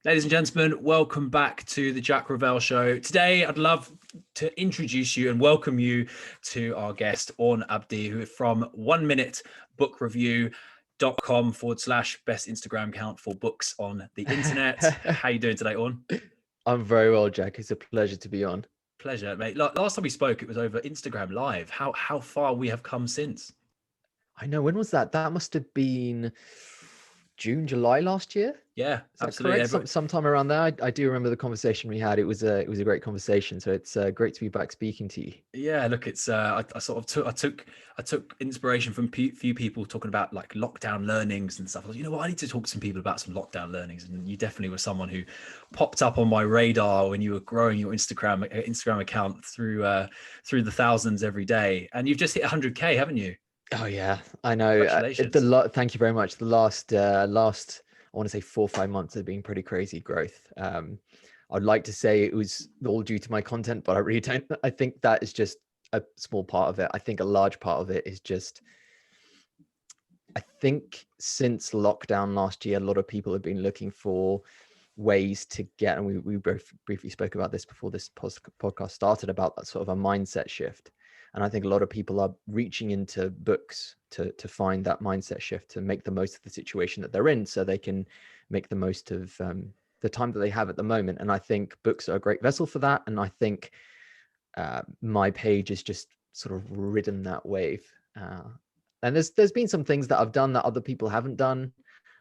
Ladies and gentlemen, welcome back to the Jack Revell Show. Today, I'd love to introduce you and welcome you to our guest, Orn Abdi, who is from 1minutebookreview.com/best Instagram account for books on the internet. How you doing today, Orn? I'm very well, Jack. It's a pleasure to be on. Pleasure, mate. Last time we spoke, it was over Instagram Live. How far we have come since. I know. When was that? That must have been June, July last year. Yeah, Is that absolutely. correct? Sometime around there. I do remember the conversation we had. It was a great conversation. So it's great to be back speaking to you. Yeah, look, it's I took inspiration from few people talking about like lockdown learnings and stuff. I was, you know what, I need to talk to some people about some lockdown learnings, and you definitely were someone who popped up on my radar when you were growing your Instagram account through the thousands every day, and you've just hit 100K, haven't you? Oh yeah, I know. Congratulations. Thank you very much. The last I want to say 4 or 5 months have been pretty crazy growth. I'd like to say it was all due to my content, but I really don't. I think that is just a small part of it. I think a large part of it is just, I think since lockdown last year, a lot of people have been looking for ways to get, and we both briefly spoke about this before this podcast started, about that sort of a mindset shift. And I think a lot of people are reaching into books to find that mindset shift, to make the most of the situation that they're in, so they can make the most of the time that they have at the moment. And I think books are a great vessel for that. And I think my page is just sort of ridden that wave. And there's been some things that I've done that other people haven't done,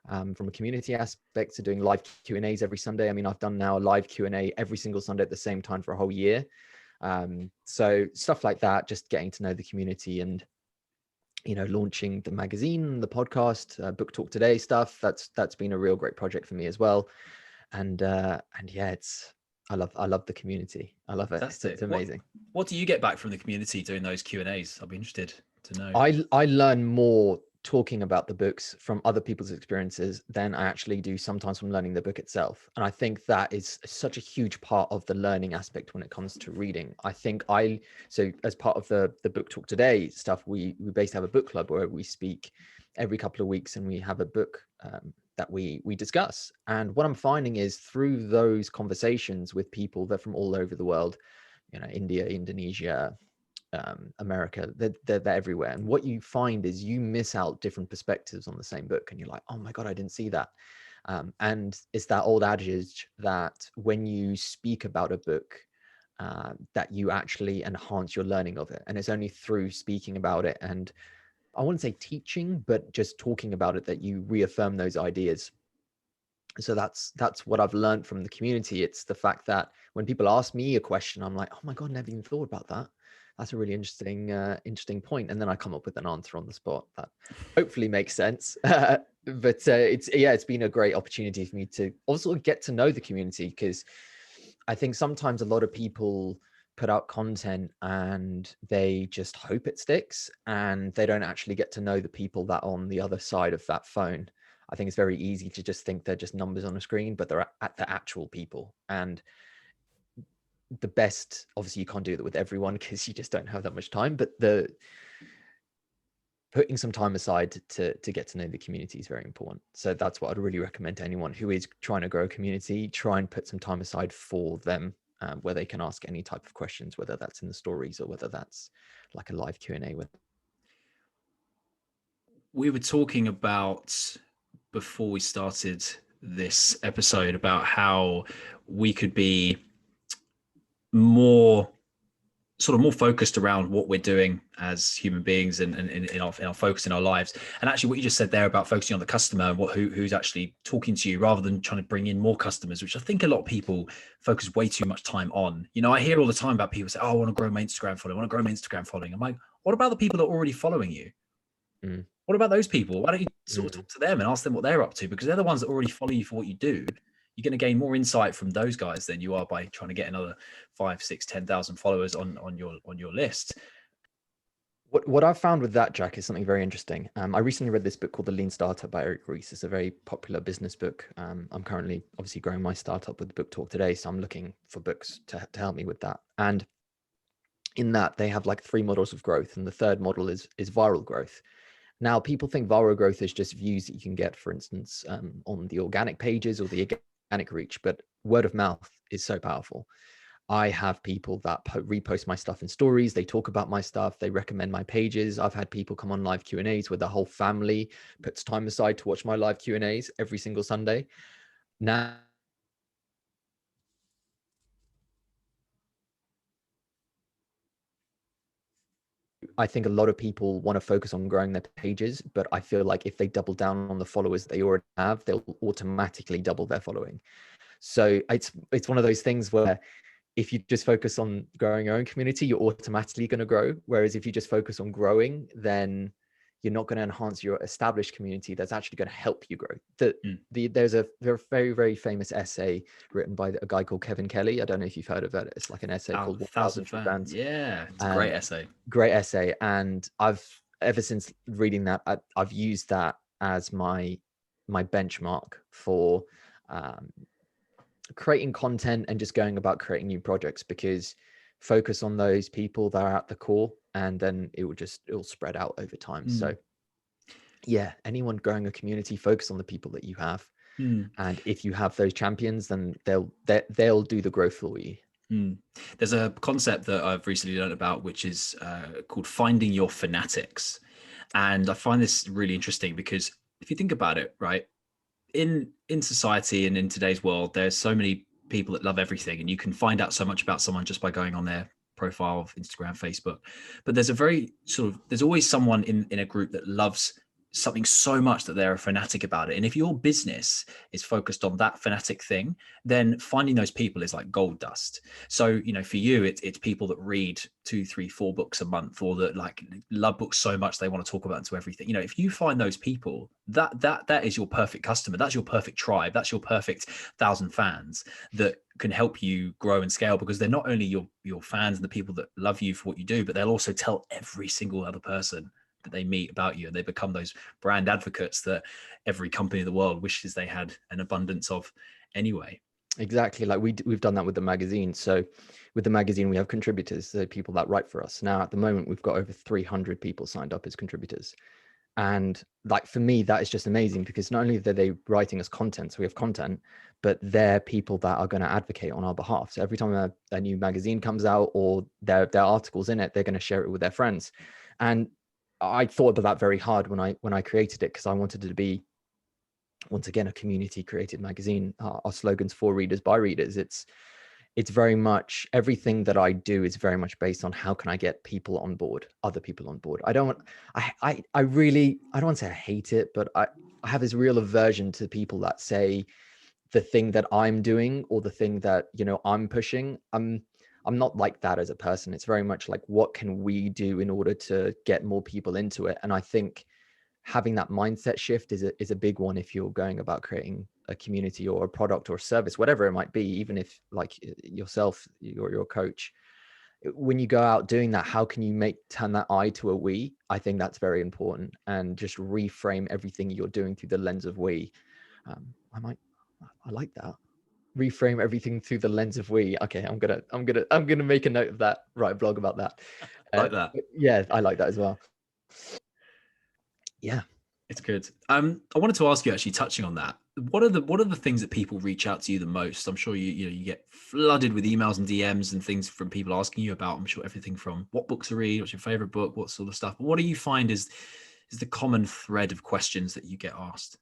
from a community aspect to doing live Q&As every Sunday. I mean, I've done now a live Q&A every single Sunday at the same time for a whole year. So stuff like that, just getting to know the community, and launching the magazine, the podcast, Book Talk Today stuff. That's been a real great project for me as well. And yeah, I love the community. I love it. It's amazing. What do you get back from the community doing those Q&As? I'll be interested to know. I learn more talking about the books from other people's experiences than I actually do sometimes from learning the book itself. And I think that is such a huge part of the learning aspect when it comes to reading. I think so as part of the Book Talk Today stuff, we basically have a book club where we speak every couple of weeks, and we have a book that we discuss. And what I'm finding is through those conversations with people that are from all over the world, India, Indonesia, America, they're everywhere. And what you find is you miss out different perspectives on the same book, and you're like, oh my God, I didn't see that. And it's that old adage that when you speak about a book, that you actually enhance your learning of it. And it's only through speaking about it, and I wouldn't say teaching, but just talking about it, that you reaffirm those ideas. So that's what I've learned from the community. It's the fact that when people ask me a question, I'm like, oh my God, never even thought about that. That's a really interesting point. And then I come up with an answer on the spot that hopefully makes sense. But it's been a great opportunity for me to also get to know the community, because I think sometimes a lot of people put out content and they just hope it sticks, and they don't actually get to know the people that are on the other side of that phone. I think it's very easy to just think they're just numbers on a screen, but they're the actual people. And the best, obviously you can't do that with everyone because you just don't have that much time, but putting some time aside to get to know the community is very important. So that's what I'd really recommend to anyone who is trying to grow a community. Try and put some time aside for them, where they can ask any type of questions, whether that's in the stories or whether that's like a live Q&A with. We were talking about, before we started this episode, about how we could be more focused around what we're doing as human beings, and in our focus in our lives. And actually what you just said there about focusing on the customer and who's actually talking to you, rather than trying to bring in more customers, which I think a lot of people focus way too much time on. I hear all the time about people say, oh, I want to grow my Instagram following. I'm like, what about the people that are already following you? What about those people? Why don't you sort of talk to them and ask them what they're up to? Because they're the ones that already follow you for what you do. You're going to gain more insight from those guys than you are by trying to get another 5, 6, 10,000 followers on your list. What I've found with that, Jack, is something very interesting. I recently read this book called The Lean Startup by Eric Ries. It's a very popular business book. I'm currently obviously growing my startup with Book Talk Today, so I'm looking for books to help me with that. And in that, they have like 3 models of growth, and the third model is viral growth. Now, people think viral growth is just views that you can get, for instance, on the organic pages or the organic reach, but word of mouth is so powerful. I have people that repost my stuff in stories. They talk about my stuff. They recommend my pages. I've had people come on live Q&As where the whole family puts time aside to watch my live Q&As every single Sunday. Now, I think a lot of people want to focus on growing their pages, but I feel like if they double down on the followers they already have, they'll automatically double their following. So it's one of those things where if you just focus on growing your own community, you're automatically going to grow. Whereas if you just focus on growing, then you're not going to enhance your established community. That's actually going to help you grow. There's a very, very famous essay written by a guy called Kevin Kelly. I don't know if you've heard of it. It's like an essay called 1,000 True fans. Fans. Yeah, it's a great essay. Great essay. And I've, ever since reading that, I've used that as my benchmark for creating content and just going about creating new projects, because focus on those people that are at the core, and then it'll spread out over time. So yeah, anyone growing a community, focus on the people that you have. And if you have those champions, then they'll do the growth for you. There's a concept that I've recently learned about, which is called finding your fanatics. And I find this really interesting because if you think about it, right, in society and in today's world, there's so many people that love everything, and you can find out so much about someone just by going on their profile of Instagram, Facebook. But there's always someone in a group that loves something so much that they're a fanatic about it. And if your business is focused on that fanatic thing, then finding those people is like gold dust. So, for you, it's people that read 2, 3, 4 books a month, or that like love books so much they want to talk about into everything. If you find those people, that is your perfect customer. That's your perfect tribe. That's your perfect 1,000 fans that can help you grow and scale, because they're not only your fans and the people that love you for what you do, but they'll also tell every single other person that they meet about you, and they become those brand advocates that every company in the world wishes they had an abundance of anyway. Exactly. Like we've done that with the magazine. So with the magazine, we have contributors, the people that write for us. Now at the moment, we've got over 300 people signed up as contributors. And like, for me, that is just amazing, because not only are they writing us content, so we have content, but they're people that are going to advocate on our behalf. So every time a new magazine comes out, or their articles in it, they're going to share it with their friends. And I thought about that very hard when I created it, because I wanted it to be, once again, a community created magazine. Our slogan's for readers by readers. It's very much, everything that I do is very much based on how can I get people on board, other people on board. I don't want to say I hate it, but I have this real aversion to people that say the thing that I'm doing, or the thing that, I'm pushing. I'm not like that as a person. It's very much like, what can we do in order to get more people into it? And I think having that mindset shift is a big one if you're going about creating a community or a product or a service, whatever it might be. Even if, like yourself, you're your coach, when you go out doing that, how can you turn that I to a we? I think that's very important, and just reframe everything you're doing through the lens of we. I like that. Reframe everything through the lens of we. Okay, I'm gonna make a note of that. Write a blog about that. Like that. Yeah, I like that as well. Yeah, it's good. I wanted to ask you, actually, touching on that, what are the things that people reach out to you the most? I'm sure you get flooded with emails and DMs and things from people asking you about, I'm sure, everything from what books to read, what's your favorite book, what sort of stuff. But what do you find is the common thread of questions that you get asked?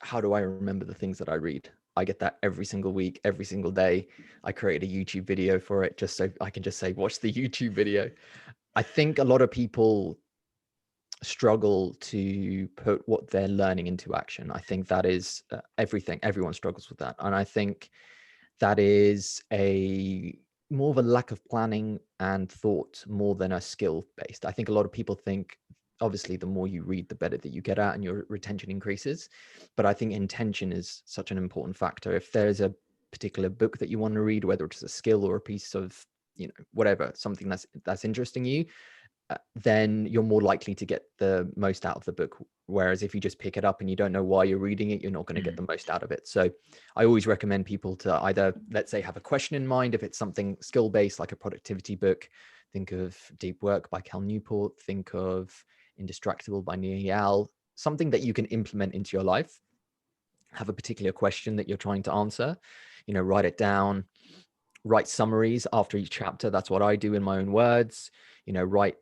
How do I remember the things that I read? I get that every single week, every single day. I created a YouTube video for it just so I can just say, watch the YouTube video. I think a lot of people struggle to put what they're learning into action. I think that is everything. Everyone struggles with that. And I think that is more of a lack of planning and thought more than a skill based. I think a lot of people think, obviously, the more you read, the better that you get at, and your retention increases. But I think intention is such an important factor. If there's a particular book that you want to read, whether it's a skill or a piece of, whatever, something that's interesting you, then you're more likely to get the most out of the book. Whereas if you just pick it up and you don't know why you're reading it, you're not going to get the most out of it. So I always recommend people to either, let's say, have a question in mind. If it's something skill-based, like a productivity book, think of Deep Work by Cal Newport, think of Indistractable by Neil Yale, something that you can implement into your life. have a particular question that you're trying to answer, write it down, write summaries after each chapter. That's what I do in my own words. Write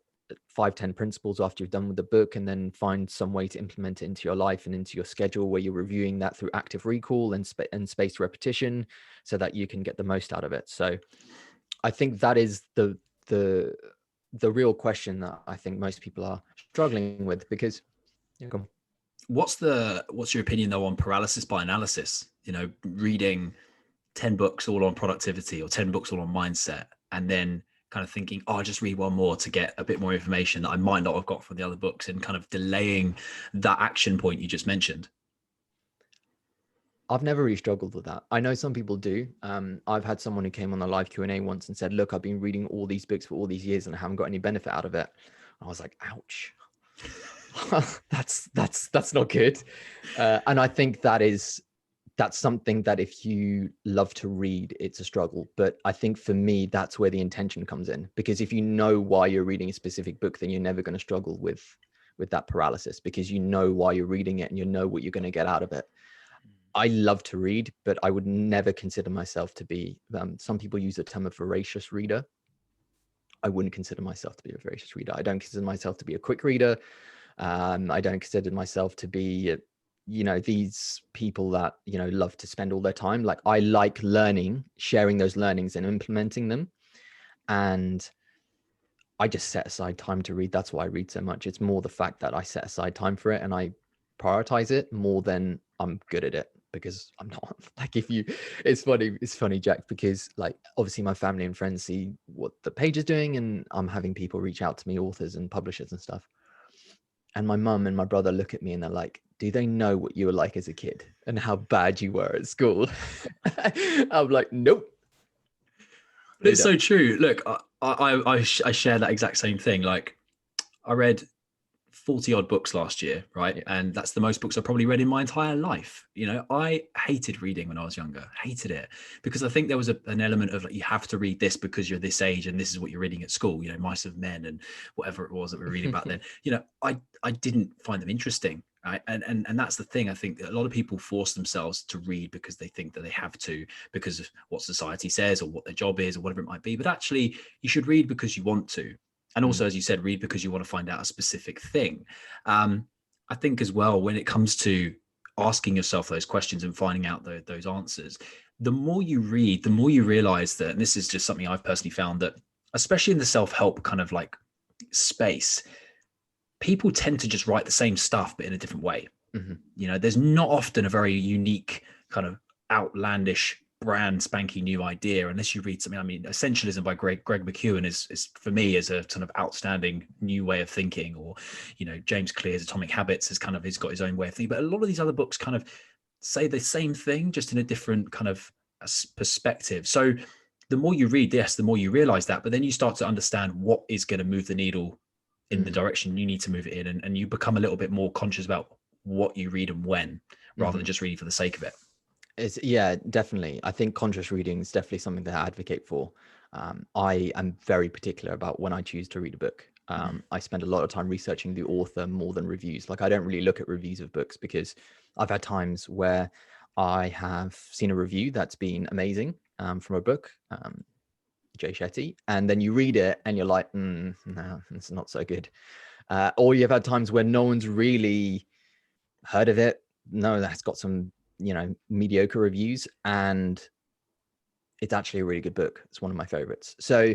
5-10 principles after you've done with the book, and then find some way to implement it into your life and into your schedule, where you're reviewing that through active recall and spaced repetition, so that you can get the most out of it. So I think that is the real question that I think most people are struggling with, because what's your opinion though on paralysis by analysis? Reading 10 books all on productivity or 10 books all on mindset, and then kind of thinking, I'll just read one more to get a bit more information that I might not have got from the other books, and kind of delaying that action point you just mentioned. I've never really struggled with that. I know some people do. I've had someone who came on the live Q&A once and said, look, I've been reading all these books for all these years and I haven't got any benefit out of it. I was like, ouch. that's not good. And I think that's something that if you love to read, it's a struggle. But I think for me, that's where the intention comes in, because if you know why you're reading a specific book, then you're never going to struggle with that paralysis, because you know why you're reading it and you know what you're going to get out of it. I love to read, but I would never consider myself to be, some people use the term a voracious reader. I wouldn't consider myself to be a voracious reader. I don't consider myself to be a quick reader. I don't consider myself to be, these people that, love to spend all their time. Like, I like learning, sharing those learnings and implementing them. And I just set aside time to read. That's why I read so much. It's more the fact that I set aside time for it and I prioritize it more than I'm good at it, because I'm not. Like, it's funny, Jack, because like obviously my family and friends see what the page is doing, and I'm having people reach out to me, authors and publishers and stuff. And my mum and my brother look at me and they're like, do they know what you were like as a kid and how bad you were at school? I'm like, nope. But it's so true. Look, I share that exact same thing. Like, I read 40 odd books last year, right? Yeah. And that's the most books I've probably read in my entire life. I hated reading when I was younger, hated it, because I think there was an element of like, you have to read this because you're this age and this is what you're reading at school, Mice of Men and whatever it was that we were reading back then. I didn't find them interesting. Right? And that's the thing. I think that a lot of people force themselves to read because they think that they have to, because of what society says or what their job is or whatever it might be. But actually, you should read because you want to. And also, as you said, read because you want to find out a specific thing. I think as well, when it comes to asking yourself those questions and finding out those answers, the more you read, the more you realize that, and this is just something I've personally found, that especially in the self-help kind of like space, people tend to just write the same stuff, but in a different way. Mm-hmm. There's not often a very unique kind of outlandish brand spanking new idea unless you read something. I mean, Essentialism by Greg McKeown is for me is a kind of outstanding new way of thinking, or James Clear's Atomic Habits he's got his own way of thinking. But a lot of these other books kind of say the same thing, just in a different kind of perspective. So the more you read, yes, the more you realize that, but then you start to understand what is going to move the needle in the direction you need to move it in, and you become a little bit more conscious about what you read and when, rather than just reading for the sake of it. Yeah, definitely. I think conscious reading is definitely something that I advocate for. I am very particular about when I choose to read a book. I spend a lot of time researching the author more than reviews. Like, I don't really look at reviews of books, because I've had times where I have seen a review that's been amazing from a book, Shetty, and then you read it and you're like, no, it's not so good. Or you've had times where no one's really heard of it. No, that's got some mediocre reviews, and it's actually a really good book. It's one of my favorites. So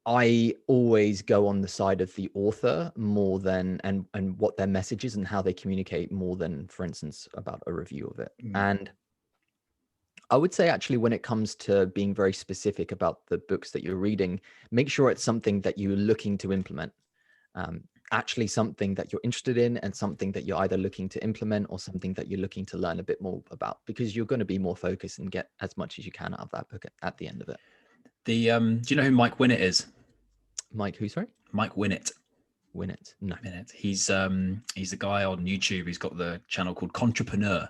I always go on the side of the author more than and what their message is and how they communicate, more than, for instance, about a review of it. And I would say, actually, when it comes to being very specific about the books that you're reading, make sure it's something that you're looking to implement. Actually something that you're interested in, and something that you're either looking to implement or something that you're looking to learn a bit more about, because you're going to be more focused and get as much as you can out of that book at the end of it. Do you know who Mike Winnett is? Mike who, sorry? Mike Winnett. Winnett? No. Winnett. He's a guy on YouTube. He's got the channel called Contrepreneur.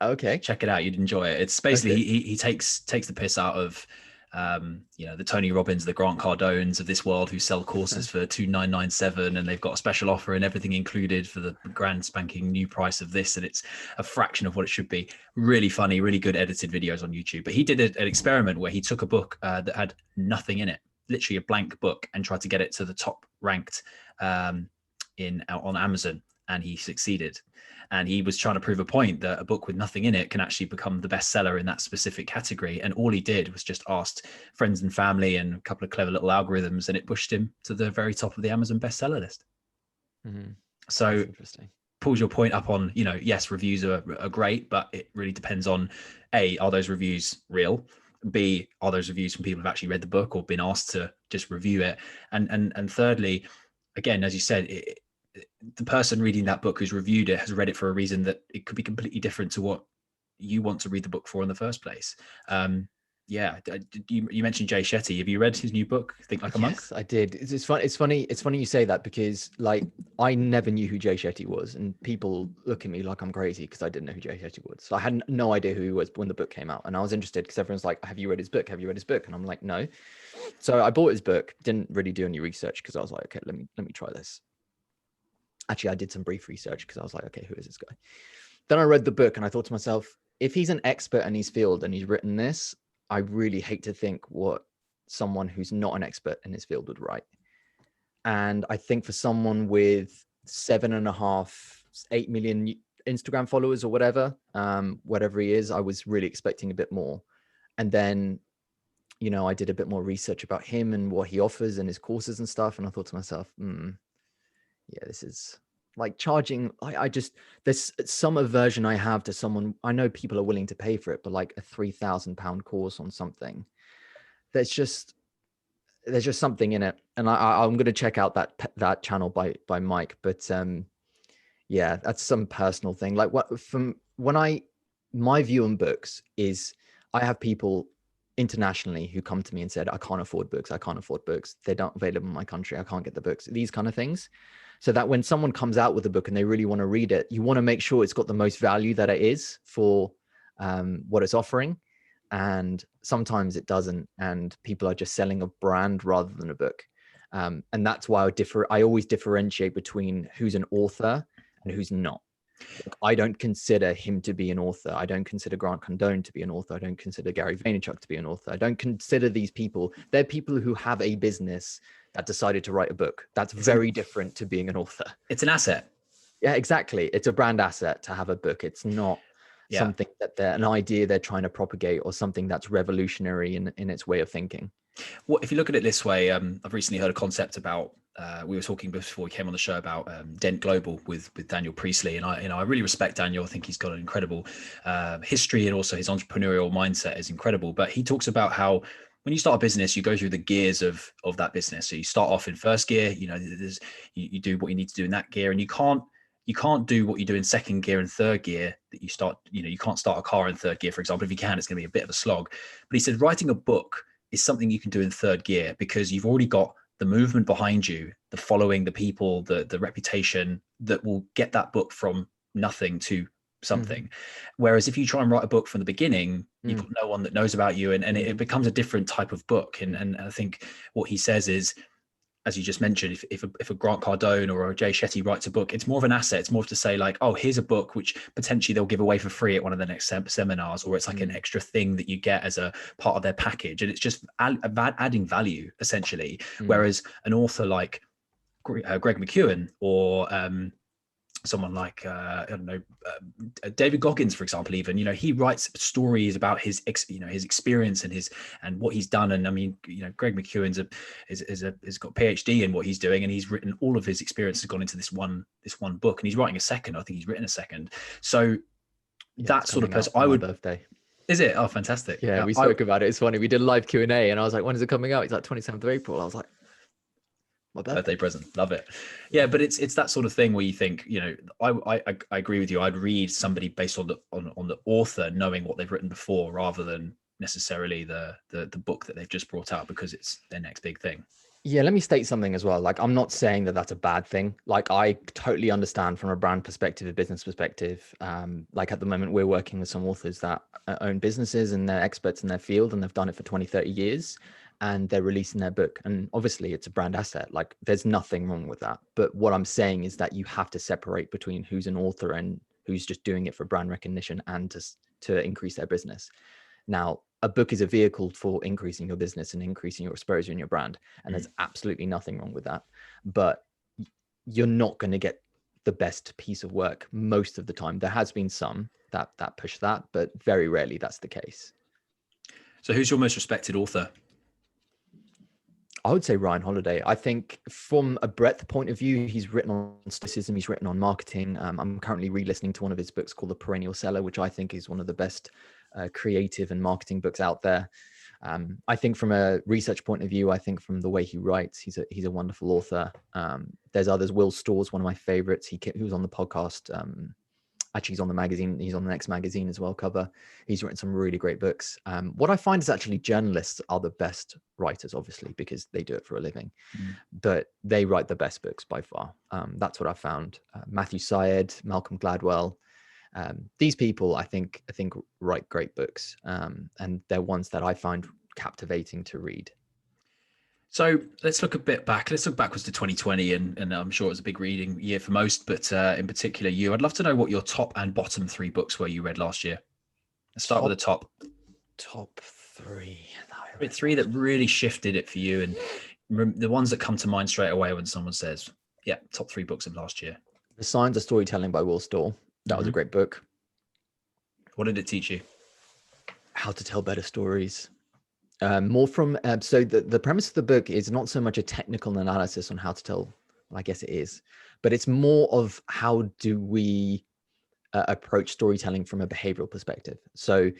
Okay. Check it out. You'd enjoy it. It's basically, he takes the piss out of the Tony Robbins, the Grant Cardones of this world who sell courses for $2,997, and they've got a special offer and everything included for the grand spanking new price of this, and it's a fraction of what it should be. Really funny, really good edited videos on YouTube. But he did an experiment where he took a book that had nothing in it, literally a blank book, and tried to get it to the top ranked on Amazon, and he succeeded. And he was trying to prove a point that a book with nothing in it can actually become the bestseller in that specific category. And all he did was just asked friends and family and a couple of clever little algorithms, and it pushed him to the very top of the Amazon bestseller list. Mm-hmm. So That's interesting. Pulls your point up on, yes, reviews are great, but it really depends on A, are those reviews real? B, are those reviews from people who've actually read the book or been asked to just review it? And thirdly, again, as you said, the person reading that book who's reviewed it has read it for a reason that it could be completely different to what you want to read the book for in the first place. You mentioned Jay Shetty. Have you read his new book, Think Like a Monk? Yes, I did. It's funny you say that, because like I never knew who Jay Shetty was, and people look at me like I'm crazy because I didn't know who Jay Shetty was. So I had no idea who he was when the book came out, and I was interested because everyone's like, have you read his book? Have you read his book? And I'm like, no. So I bought his book, didn't really do any research because I was like, okay, let me try this. Actually, I did some brief research because I was like, okay, who is this guy? Then I read the book and I thought to myself, if he's an expert in his field and he's written this, I really hate to think what someone who's not an expert in his field would write. And I think for someone with 7.5, 8 million Instagram followers or whatever he is, I was really expecting a bit more. And then, I did a bit more research about him and what he offers and his courses and stuff. And I thought to myself, yeah, this is like charging. There's some aversion I have to someone. I know people are willing to pay for it, but like a £3,000 course on something, there's just something in it. And I'm going to check out that channel by Mike. But yeah, that's some personal thing. Like my view on books is, I have people internationally who come to me and said, I can't afford books. They're not available in my country. I can't get the books, these kind of things. So that when someone comes out with a book and they really want to read it, you want to make sure it's got the most value that it is for what it's offering. And sometimes it doesn't. And people are just selling a brand rather than a book. And that's why I always differentiate between who's an author and who's not. I don't consider him to be an author. I don't consider Grant Cardone to be an author. I don't consider Gary Vaynerchuk to be an author. I don't consider these people. They're people who have a business that decided to write a book. That's very different to being an author. It's an asset. Yeah, exactly. It's a brand asset to have a book. It's not something that an idea they're trying to propagate or something that's revolutionary in its way of thinking. Well, if you look at it this way, I've recently heard a concept about, we were talking before we came on the show about Dent Global with Daniel Priestley. And I really respect Daniel. I think he's got an incredible history, and also his entrepreneurial mindset is incredible. But he talks about how when you start a business, you go through the gears of that business. So you start off in first gear, you do what you need to do in that gear, and you can't do what you do in second gear and third gear that you start, you can't start a car in third gear, for example. If you can, it's going to be a bit of a slog. But he said writing a book is something you can do in third gear, because you've already got the movement behind you, the following, the people, the reputation that will get that book from nothing to something. Whereas if you try and write a book from the beginning, you've got no one that knows about you, and it becomes a different type of book. And I think what he says is, as you just mentioned, if a Grant Cardone or a Jay Shetty writes a book, it's more of an asset. It's more to say like, oh, here's a book which potentially they'll give away for free at one of the next seminars, or it's like an extra thing that you get as a part of their package. And it's just adding value, essentially. Whereas an author like Greg McKeown or someone like David Goggins, for example, even he writes stories about his his experience and what he's done. And I mean, Greg McKeown's has got a PhD in what he's doing, and he's written all of his experience has gone into this one book, and he's writing a second. I think he's written a second. So that sort of person, I would. Birthday. Is it? Oh, fantastic! Yeah, we spoke about it. It's funny. We did a live Q&A, and I was like, "When is it coming out?" He's like, 27th of April. I was like, my birthday present. Love it. Yeah, but it's that sort of thing where you think, I agree with you. I'd read somebody based on the author knowing what they've written before, rather than necessarily the book that they've just brought out because it's their next big thing. Yeah, let me state something as well. Like, I'm not saying that that's a bad thing. Like, I totally understand from a brand perspective, a business perspective. Like at the moment, we're working with some authors that own businesses and they're experts in their field and they've done it for 20, 30 years and they're releasing their book. And obviously it's a brand asset. Like there's nothing wrong with that. But what I'm saying is that you have to separate between who's an author and who's just doing it for brand recognition and to increase their business. Now, a book is a vehicle for increasing your business and increasing your exposure in your brand. And there's absolutely nothing wrong with that. But you're not going to get the best piece of work most of the time. There has been some that push that, but very rarely that's the case. So who's your most respected author? I would say Ryan Holiday. I think from a breadth point of view, he's written on stoicism, he's written on marketing. I'm currently re-listening to one of his books called The Perennial Seller, which I think is one of the best creative and marketing books out there. I think from a research point of view, I think from the way he writes, he's a wonderful author. There's others. Will Storr's one of my favorites. He was on the podcast. Actually, he's on the magazine. He's on the next magazine as well, cover. He's written some really great books. What I find is actually journalists are the best writers, obviously, because they do it for a living. But they write the best books by far. That's what I found. Matthew Syed, Malcolm Gladwell. These people, I think write great books, and they're ones that I find captivating to read. So let's look a bit back. Let's look backwards to 2020, and I'm sure it was a big reading year for most, but in particular you. I'd love to know what your top and bottom 3 books were you read last year. Let's start with the top. Top 3. Three that really shifted it for you, and the ones that come to mind straight away when someone says, "Yeah, top 3 books of last year." The Science of Storytelling by Will Storr. That was a great book. What did it teach you? How to tell better stories. More from so the premise of the book is not so much a technical analysis on how to tell, well, I guess it is, but it's more of how do we approach storytelling from a behavioral perspective. So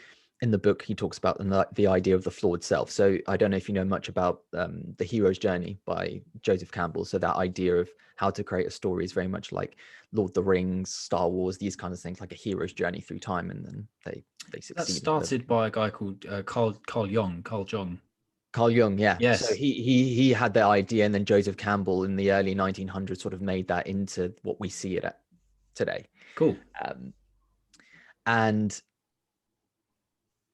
in the book he talks about the idea of the flawed self. So I don't know if you know much about The Hero's Journey by Joseph Campbell. So that idea of how to create a story is very much like Lord of the Rings, Star Wars, these kinds of things, like a hero's journey through time, and then they succeed. That started by a guy called Carl Jung. Carl Jung, yeah. Yes. So he had the idea, and then Joseph Campbell in the early 1900s sort of made that into what we see it at today. Cool. And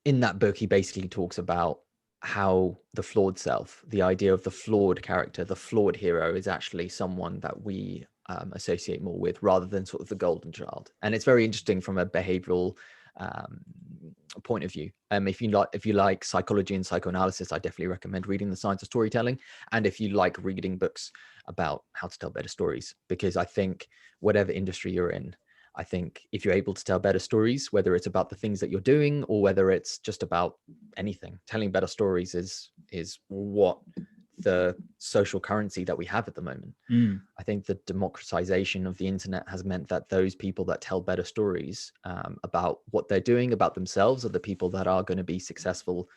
in that book, he basically talks about how the flawed self, the idea of the flawed character, the flawed hero, is actually someone that we associate more with rather than sort of the golden child. And it's very interesting from a behavioral point of view. If you like psychology and psychoanalysis, I definitely recommend reading The Science of Storytelling. And if you like reading books about how to tell better stories, because I think whatever industry you're in, I think if you're able to tell better stories, whether it's about the things that you're doing or whether it's just about anything, telling better stories is what the social currency that we have at the moment. I think the democratization of the internet has meant that those people that tell better stories about what they're doing, about themselves, are the people that are going to be successful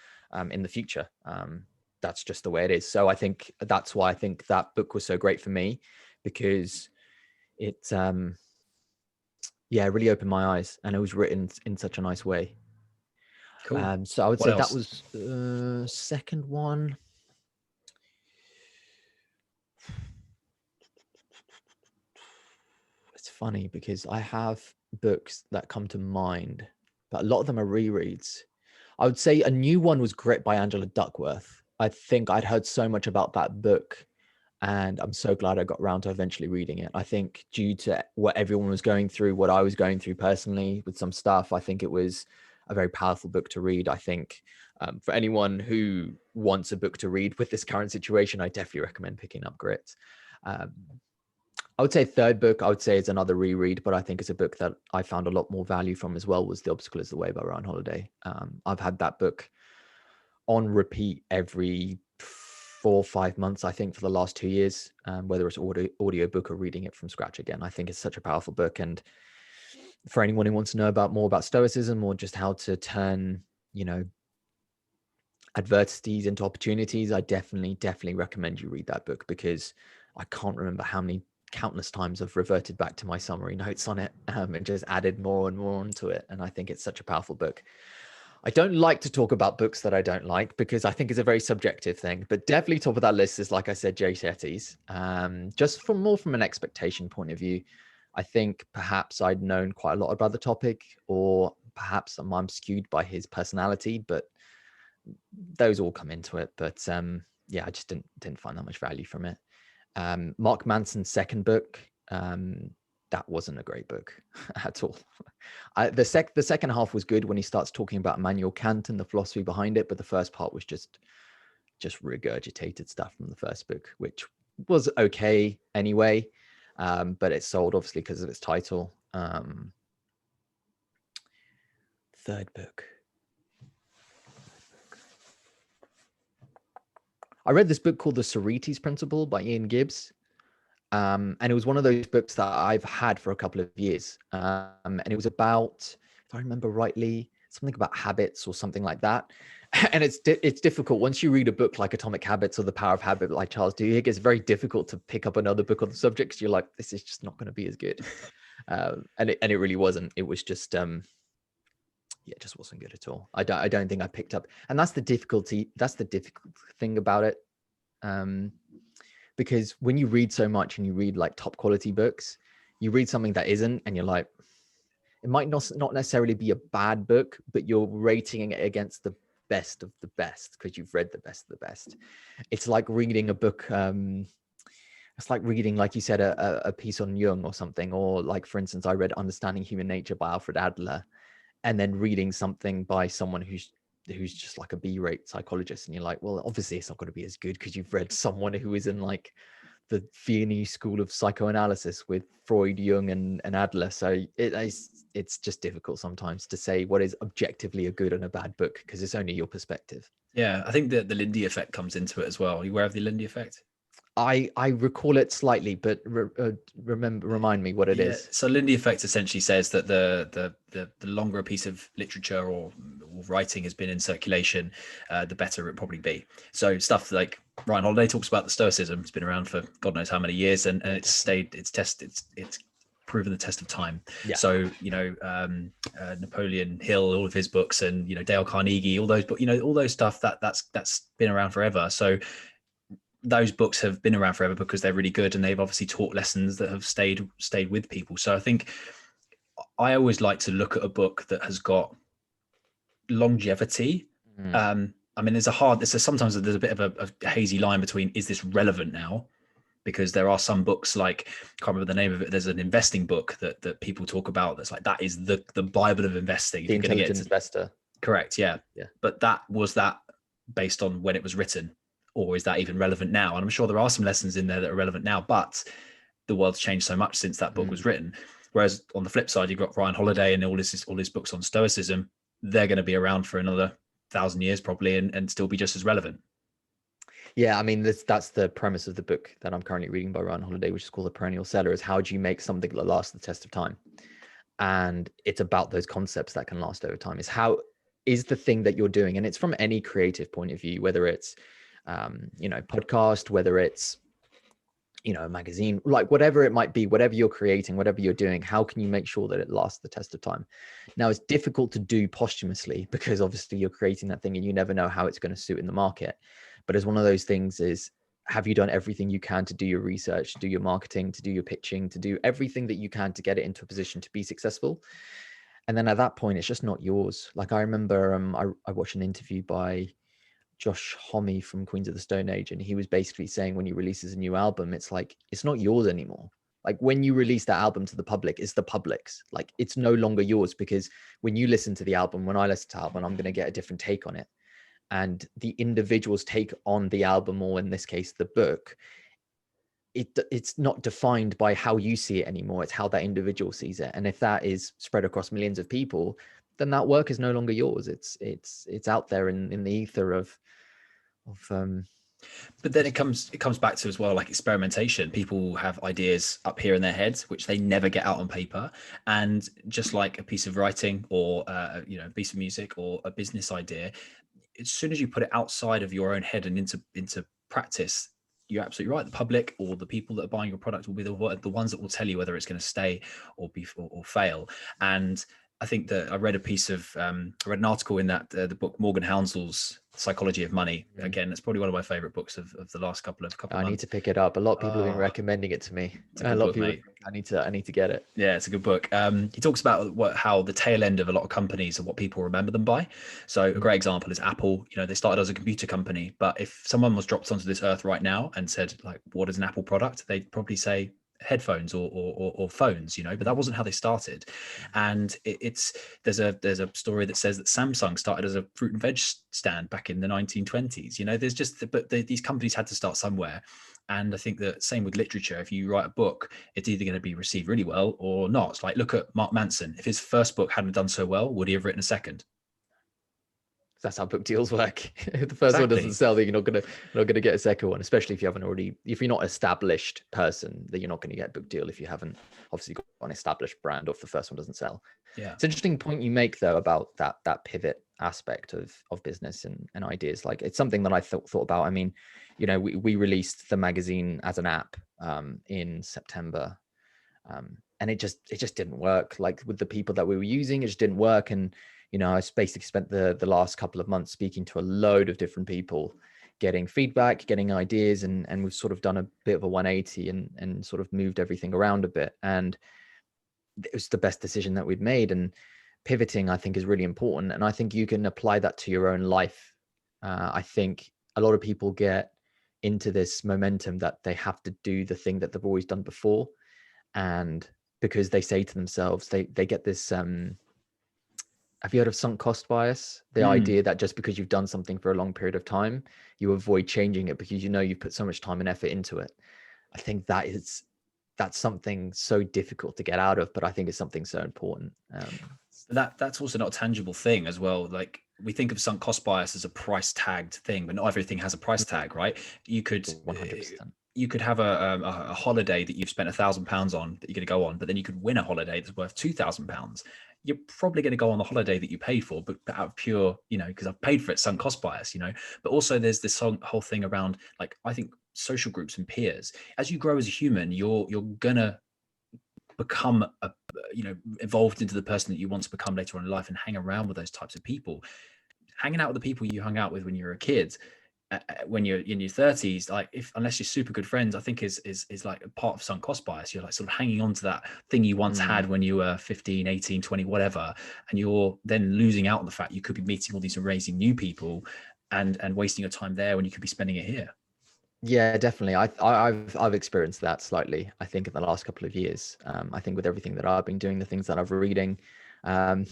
in the future. That's just the way it is. So I think that's why I think that book was so great for me, because it really opened my eyes, and it was written in such a nice way. Cool. So I would say that was the second one. It's funny because I have books that come to mind, but a lot of them are rereads. I would say a new one was Grit by Angela Duckworth. I think I'd heard so much about that book, and I'm so glad I got around to eventually reading it. I think due to what everyone was going through, what I was going through personally with some stuff, I think it was a very powerful book to read. I think for anyone who wants a book to read with this current situation, I definitely recommend picking up Grit. I would say third book, I would say it's another reread, but I think it's a book that I found a lot more value from as well, was The Obstacle is the Way by Ryan Holiday. I've had that book on repeat every 4 or 5 months, I think, for the last 2 years, whether it's audio book or reading it from scratch again. I think it's such a powerful book. And for anyone who wants to know more about Stoicism, or just how to turn, adversities into opportunities, I definitely recommend you read that book, because I can't remember how many countless times I've reverted back to my summary notes on it and just added more and more onto it. And I think it's such a powerful book. I don't like to talk about books that I don't like because I think it's a very subjective thing, but definitely top of that list is, like I said, Jay Shetty's. Just from an expectation point of view, I think perhaps I'd known quite a lot about the topic, or perhaps I'm skewed by his personality, but those all come into it. But yeah, I just didn't find that much value from it. Mark Manson's second book, that wasn't a great book at all. The second half was good when he starts talking about Immanuel Kant and the philosophy behind it, but the first part was just regurgitated stuff from the first book, which was okay anyway, but it sold obviously because of its title. Third book. I read this book called The Cerritis Principle by Ian Gibbs. And it was one of those books that I've had for a couple of years. And it was about, if I remember rightly, something about habits or something like that. And it's difficult. Once you read a book like Atomic Habits or The Power of Habit by Charles Duhigg, it's very difficult to pick up another book on the subject because you're like, this is just not going to be as good. And it really wasn't. It was just, yeah, it just wasn't good at all. I don't think I picked up. And that's the difficulty. That's the difficult thing about it. Because when you read so much and you read like top quality books, you read something that isn't, and you're like, it might not necessarily be a bad book, but you're rating it against the best of the best because you've read the best of the best. It's like reading a book. It's like reading, like you said, a piece on Jung or something, or like, for instance, I read Understanding Human Nature by Alfred Adler, and then reading something by someone who's just like a B-rate psychologist, and you're like, well, obviously it's not going to be as good because you've read someone who is in like the Viennese school of psychoanalysis with Freud, Jung, and Adler. So it's just difficult sometimes to say what is objectively a good and a bad book because it's only your perspective. Yeah, I think that the Lindy Effect comes into it as well. Are you aware of the Lindy Effect? I recall it slightly, but remind me what it is. So Lindy Effect essentially says that the longer a piece of literature or writing has been in circulation, the better it probably be. So stuff like Ryan Holiday talks about the Stoicism. It's been around for God knows how many years, and it's proven the test of time. Yeah. So Napoleon Hill, all of his books, and Dale Carnegie, all those, but all those stuff that's been around forever. So those books have been around forever because they're really good, and they've obviously taught lessons that have stayed with people. So I think I always like to look at a book that has got longevity. I mean, sometimes there's a bit of a hazy line between, is this relevant now? Because there are some books, like, I can't remember the name of it, there's an investing book that people talk about that's like, that is the Bible of investing. The Intelligent Investor. Correct, yeah. But that based on when it was written, or is that even relevant now? And I'm sure there are some lessons in there that are relevant now, but the world's changed so much since that book was written. Whereas on the flip side, you've got Ryan Holiday and all his books on Stoicism. They're going to be around for another 1,000 years probably, and still be just as relevant. Yeah, I mean, that's the premise of the book that I'm currently reading by Ryan Holiday, which is called The Perennial Seller, is how do you make something that lasts the test of time? And it's about those concepts that can last over time. Is the thing that you're doing, and it's from any creative point of view, whether it's podcast, whether it's a magazine, like whatever it might be, whatever you're creating, whatever you're doing, how can you make sure that it lasts the test of time? Now, it's difficult to do posthumously because obviously you're creating that thing and you never know how it's going to suit in the market. But it's one of those things is, have you done everything you can to do your research, to do your marketing, to do your pitching, to do everything that you can to get it into a position to be successful? And then at that point, it's just not yours. Like, I remember I watched an interview by Josh Homme from Queens of the Stone Age, and he was basically saying when he releases a new album, it's like, it's not yours anymore. Like, when you release that album to the public, it's the public's. Like, it's no longer yours, because when you listen to the album, when I listen to the album, I'm going to get a different take on it. And the individual's take on the album, or in this case, the book, it's not defined by how you see it anymore. It's how that individual sees it. And if that is spread across millions of people, then that work is no longer yours. It's out there in the ether of but then it comes back to, as well, like experimentation. People have ideas up here in their heads which they never get out on paper, and just like a piece of writing or a piece of music or a business idea, as soon as you put it outside of your own head and into practice, you're absolutely right. The public, or the people that are buying your product, will be the ones that will tell you whether it's going to stay or fail. And I think that I read a piece of, I read an article in that the book Morgan Housel's Psychology of Money. Again, it's probably one of my favorite books of the last couple of I need months. to pick it up. A lot of people have been Oh, recommending it to me. it's a A good lot of book, people mate. think I need to get it. Yeah, it's a good book. He talks about how the tail end of a lot of companies and what people remember them by. So a great example is Apple. You know, they started as a computer company, but if someone was dropped onto this earth right now and said, like, what is an Apple product? They'd probably say headphones or phones, you know, but that wasn't how they started. And there's a story that says that Samsung started as a fruit and veg stand back in the 1920s. You know, there's just, these companies had to start somewhere. And I think that same with literature. If you write a book, it's either going to be received really well or not. Like, look at Mark Manson. If his first book hadn't done so well, would he have written a second? That's how book deals work. If the first one doesn't Exactly. sell, then you're not gonna get a second one. Especially if if you're not an established person, then you're not going to get a book deal if you haven't obviously got an established brand or if the first one doesn't sell. Yeah. It's an interesting point you make though about that pivot aspect of business and ideas. Like, it's something that I thought about. I mean, you know, we released the magazine as an app in September, and it just didn't work. Like, with the people that we were using, it just didn't work. And you know, I basically spent the last couple of months speaking to a load of different people, getting feedback, getting ideas, and we've sort of done a bit of a 180 and sort of moved everything around a bit. And it was the best decision that we'd made. And pivoting, I think, is really important. And I think you can apply that to your own life. I think a lot of people get into this momentum that they have to do the thing that they've always done before. And because they say to themselves, they get this, have you heard of sunk cost bias? The idea that just because you've done something for a long period of time, you avoid changing it because you know you've put so much time and effort into it. I think that's something so difficult to get out of, but I think it's something so important. That's also not a tangible thing as well. Like, we think of sunk cost bias as a price tagged thing, but not everything has a price tag, right? You could 100%. you could have a holiday that you've spent £1,000 on that you're going to go on, but then you could win a holiday that's worth £2,000. You're probably going to go on the holiday that you paid for, but out of pure, you know, because I've paid for it, sunk cost bias, you know. But also there's this whole thing around, like, I think social groups and peers. As you grow as a human, you're gonna become evolved into the person that you want to become later on in life, and hang around with those types of people. Hanging out with the people you hung out with when you were a kid, when you're in your 30s, like, unless you're super good friends, I think is like a part of sunk cost bias. You're like sort of hanging on to that thing you once had when you were 15, 18, 20, whatever, and you're then losing out on the fact you could be meeting all these amazing new people and wasting your time there when you could be spending it here. Yeah, definitely. I've experienced that slightly, I think, in the last couple of years. I think with everything that I've been doing, the things that I've reading, um,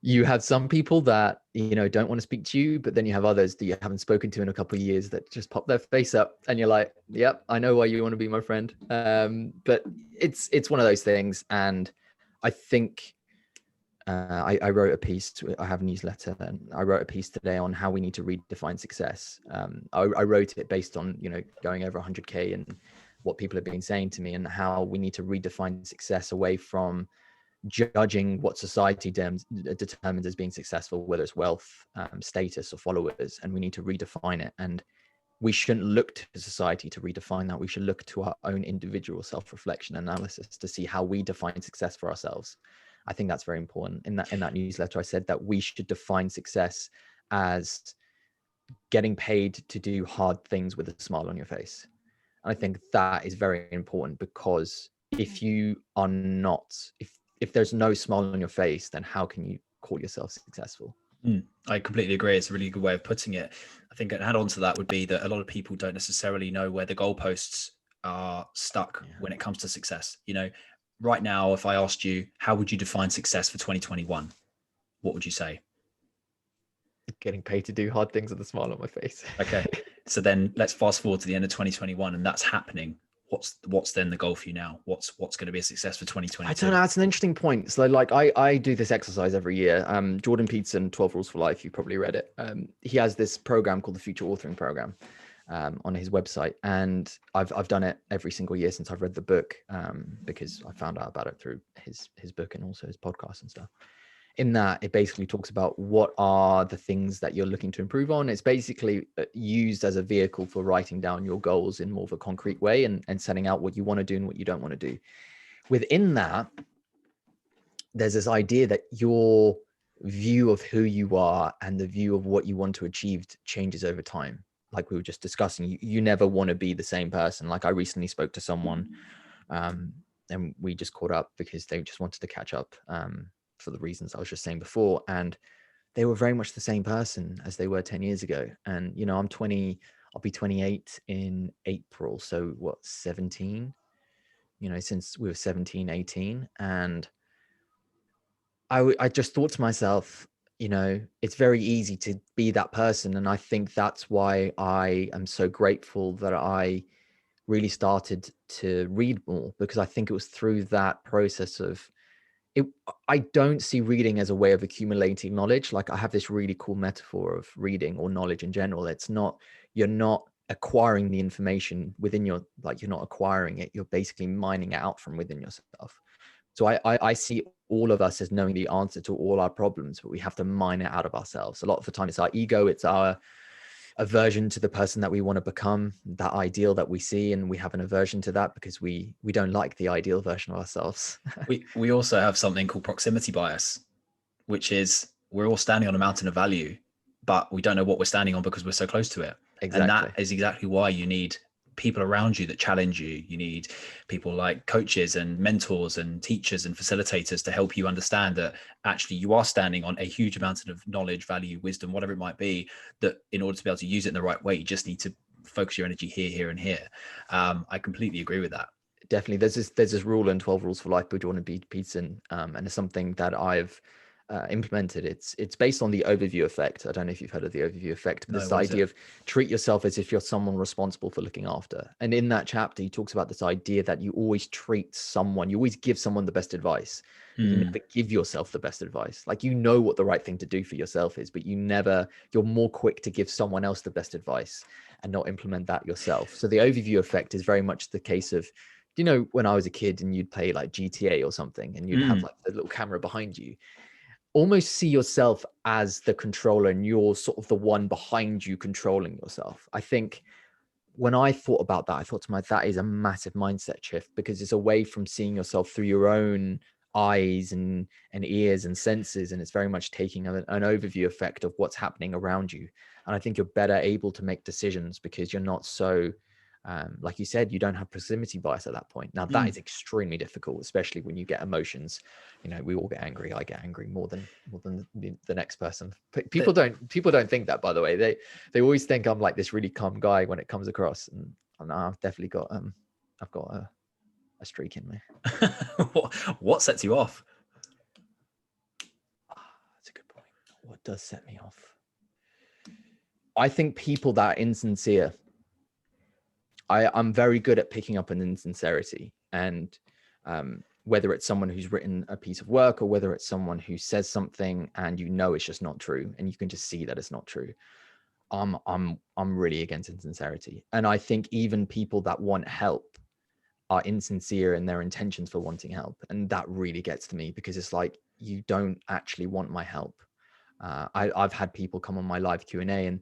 you have some people that, you know, don't want to speak to you, but then you have others that you haven't spoken to in a couple of years that just pop their face up and you're like, yep, I know why you want to be my friend. But it's one of those things. And I think I wrote a piece, I have a newsletter, and I wrote a piece today on how we need to redefine success. I wrote it based on, you know, going over 100K and what people have been saying to me, and how we need to redefine success away from judging what society determines as being successful, whether it's wealth, status, or followers. And we need to redefine it. And we shouldn't look to society to redefine that. We should look to our own individual self-reflection analysis to see how we define success for ourselves. I think that's very important. In that newsletter, I said that we should define success as getting paid to do hard things with a smile on your face. And I think that is very important, because if you are not, if there's no smile on your face, then how can you call yourself successful? I completely agree. It's a really good way of putting it. I think an add-on to that would be that a lot of people don't necessarily know where the goalposts are stuck when it comes to success. You know, right now, if I asked you, how would you define success for 2021? What would you say? Getting paid to do hard things with a smile on my face. Okay. So then let's fast forward to the end of 2021, and that's happening. What's then the goal for you now? What's going to be a success for 2022? I don't know. That's an interesting point. So, like, I do this exercise every year. Jordan Peterson, 12 Rules for Life. You probably read it. He has this program called the Future Authoring Program on his website, and I've done it every single year since I've read the book, because I found out about it through his book and also his podcast and stuff. In that, it basically talks about what are the things that you're looking to improve on. It's basically used as a vehicle for writing down your goals in more of a concrete way, and setting out what you want to do and what you don't want to do. Within that, there's this idea that your view of who you are and the view of what you want to achieve changes over time. Like we were just discussing, you never want to be the same person. Like I recently spoke to someone, and we just caught up because they just wanted to catch up, for the reasons I was just saying before. And they were very much the same person as they were 10 years ago. And, you know, I'm 20, I'll be 28 in April. So what, 17, you know, since we were 17, 18. And I just thought to myself, you know, it's very easy to be that person. And I think that's why I am so grateful that I really started to read more, because I think it was through that process of it. I don't see reading as a way of accumulating knowledge. Like I have this really cool metaphor of reading or knowledge in general. It's not, you're not acquiring the information within your, like you're not acquiring it. You're basically mining it out from within yourself. So I see all of us as knowing the answer to all our problems, but we have to mine it out of ourselves. A lot of the time it's our ego, it's our aversion to the person that we want to become, that ideal that we see, and we have an aversion to that because we don't like the ideal version of ourselves. We also have something called proximity bias, which is we're all standing on a mountain of value, but we don't know what we're standing on because we're so close to it. Exactly. And that is exactly why you need people around you that challenge you. You need people like coaches and mentors and teachers and facilitators to help you understand that actually you are standing on a huge amount of knowledge, value, wisdom, whatever it might be, that in order to be able to use it in the right way, you just need to focus your energy here, here, and here. I completely agree with that. Definitely. There's this rule in 12 Rules for Life by Jordan B. Peterson, and it's something that I've implemented. It's based on the overview effect. I don't know if you've heard of the overview effect, but this idea of treat yourself as if you're someone responsible for looking after. And in that chapter, he talks about this idea that you always treat someone, you always give someone the best advice. You never give yourself the best advice. Like, you know what the right thing to do for yourself is, but you're more quick to give someone else the best advice and not implement that yourself. So the overview effect is very much the case of, you know, when I was a kid and you'd play like GTA or something and you'd have like the little camera behind you, almost see yourself as the controller and you're sort of the one behind you controlling yourself. I think when I thought about that, I thought to myself, that is a massive mindset shift, because it's away from seeing yourself through your own eyes and ears and senses. And it's very much taking an overview effect of what's happening around you. And I think you're better able to make decisions because you're not so, like you said, you don't have proximity bias at that point. Now that is extremely difficult, especially when you get emotions. You know, we all get angry. I get angry more than the next person. People don't think that, by the way. They always think I'm like this really calm guy when it comes across, and I've definitely got I've got a streak in me. What sets you off? That's a good point. What does set me off? I think people that are insincere. I'm very good at picking up an insincerity, and whether it's someone who's written a piece of work or whether it's someone who says something and you know it's just not true, and you can just see that it's not true. I'm really against insincerity, and I think even people that want help are insincere in their intentions for wanting help, and that really gets to me, because it's like, you don't actually want my help. I've had people come on my live Q&A, and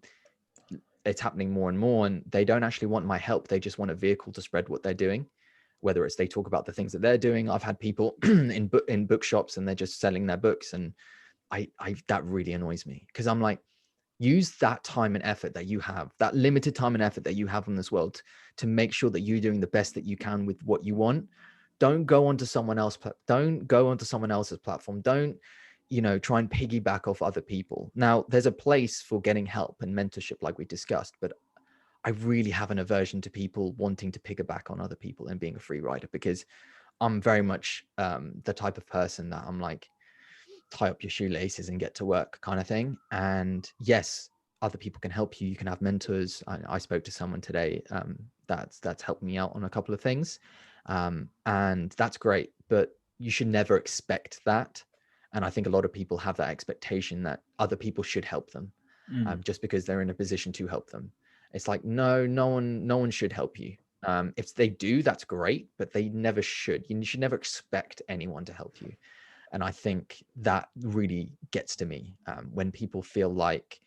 it's happening more and more, and they don't actually want my help. They just want a vehicle to spread what they're doing, whether it's they talk about the things that they're doing. I've had people in bookshops and they're just selling their books, and I that really annoys me, because I'm like, use that time and effort that you have, that limited time and effort that you have in this world, to make sure that you're doing the best that you can with what you want. Don't go onto someone else's platform. Don't, you know, try and piggyback off other people. Now, there's a place for getting help and mentorship, like we discussed, but I really have an aversion to people wanting to piggyback on other people and being a free rider, because I'm very much the type of person that I'm like, tie up your shoelaces and get to work kind of thing. And yes, other people can help you. You can have mentors. I spoke to someone today that's helped me out on a couple of things, and that's great, but you should never expect that. And I think a lot of people have that expectation that other people should help them, just because they're in a position to help them. It's like, no one should help you. If they do, that's great, but they never should. You should never expect anyone to help you. And I think that really gets to me, when people feel like,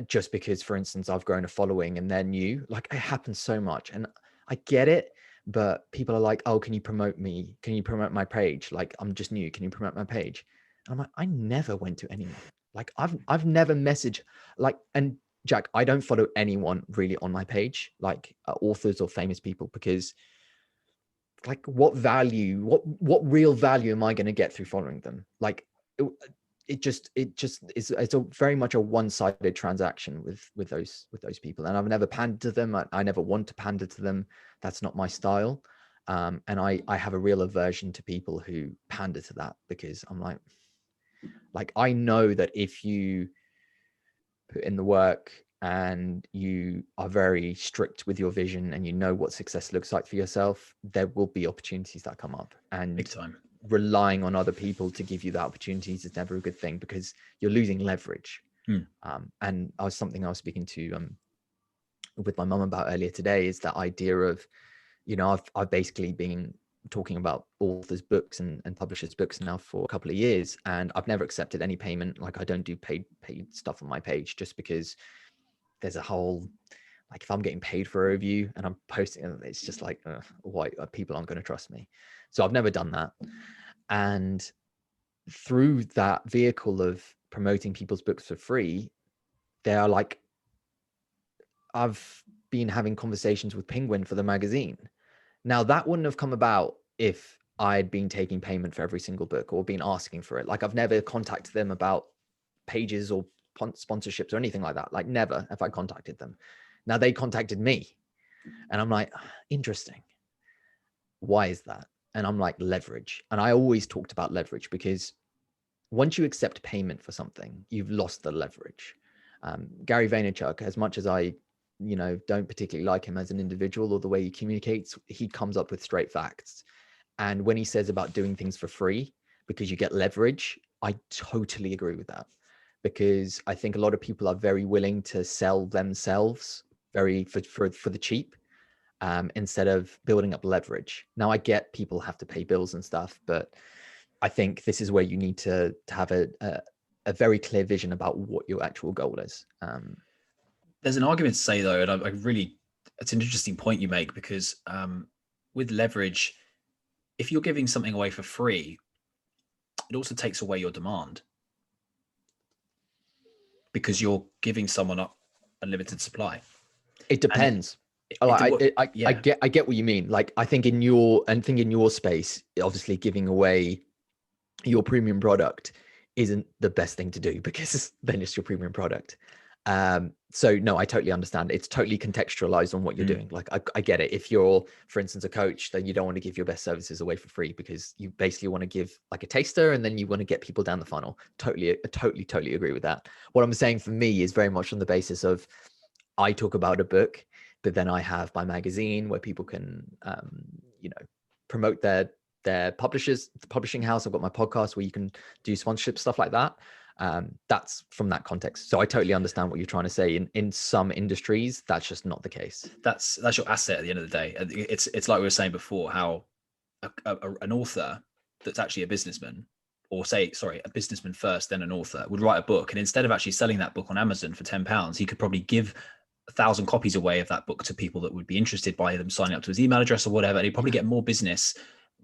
just because, for instance, I've grown a following and they're new, like, it happens so much. And I get it, but people are like, oh, can you promote me? Can you promote my page? Like, I'm just new. Can you promote my page? And I'm like, I never went to anyone. Like, I've never messaged, like, and Jack, I don't follow anyone really on my page, like authors or famous people, because like, what value, what real value am I going to get through following them? Like, it just is, it's a very much a one-sided transaction with those people. And I've never pandered to them. I never want to pander to them. That's not my style. And I have a real aversion to people who pander to that, because I'm like, I know that if you put in the work and you are very strict with your vision and you know what success looks like for yourself, there will be opportunities that come up. And Big time. relying on other people to give you that opportunities is never a good thing, because you're losing leverage. And I was speaking to with my mum about earlier today, is that idea of, you know, I've basically been talking about authors' books and publishers' books now for a couple of years, and I've never accepted any payment. Like, I don't do paid stuff on my page, just because there's a whole, like, if I'm getting paid for a review and I'm posting, it's just like, why people aren't going to trust me. So I've never done that. And through that vehicle of promoting people's books for free, they are like, I've been having conversations with Penguin for the magazine. Now, that wouldn't have come about if I'd been taking payment for every single book or been asking for it. Like, I've never contacted them about pages or sponsorships or anything like that. Like, never have I contacted them. Now they contacted me, and I'm like, interesting. Why is that? And I'm like, leverage. And I always talked about leverage, because once you accept payment for something, you've lost the leverage. Gary Vaynerchuk, as much as I, you know, don't particularly like him as an individual or the way he communicates, he comes up with straight facts. And when he says about doing things for free because you get leverage, I totally agree with that, because I think a lot of people are very willing to sell themselves very for the cheap, instead of building up leverage. Now, I get people have to pay bills and stuff, but I think this is where you need to have a very clear vision about what your actual goal is. There's an argument to say, though, and I really, it's an interesting point you make, because with leverage, if you're giving something away for free, it also takes away your demand, because you're giving someone up a limited supply. It depends. I get what you mean. Like, I think in your space, obviously giving away your premium product isn't the best thing to do, because then it's your premium product. So no, I totally understand. It's totally contextualized on what you're doing. Like, I get it. If you're, for instance, a coach, then you don't want to give your best services away for free, because you basically want to give like a taster, and then you want to get people down the funnel. Totally agree with that. What I'm saying for me is very much on the basis of, I talk about a book, but then I have my magazine where people can, you know, promote their publishing house. I've got my podcast where you can do sponsorship, stuff like that. That's from that context. So I totally understand what you're trying to say. In some industries, that's just not the case. That's your asset at the end of the day. It's like we were saying before, how an author that's actually a businessman, or a businessman first, then an author, would write a book, and instead of actually selling that book on Amazon for £10, he could probably give 1,000 copies away of that book to people that would be interested by them signing up to his email address or whatever. And he'd probably get more business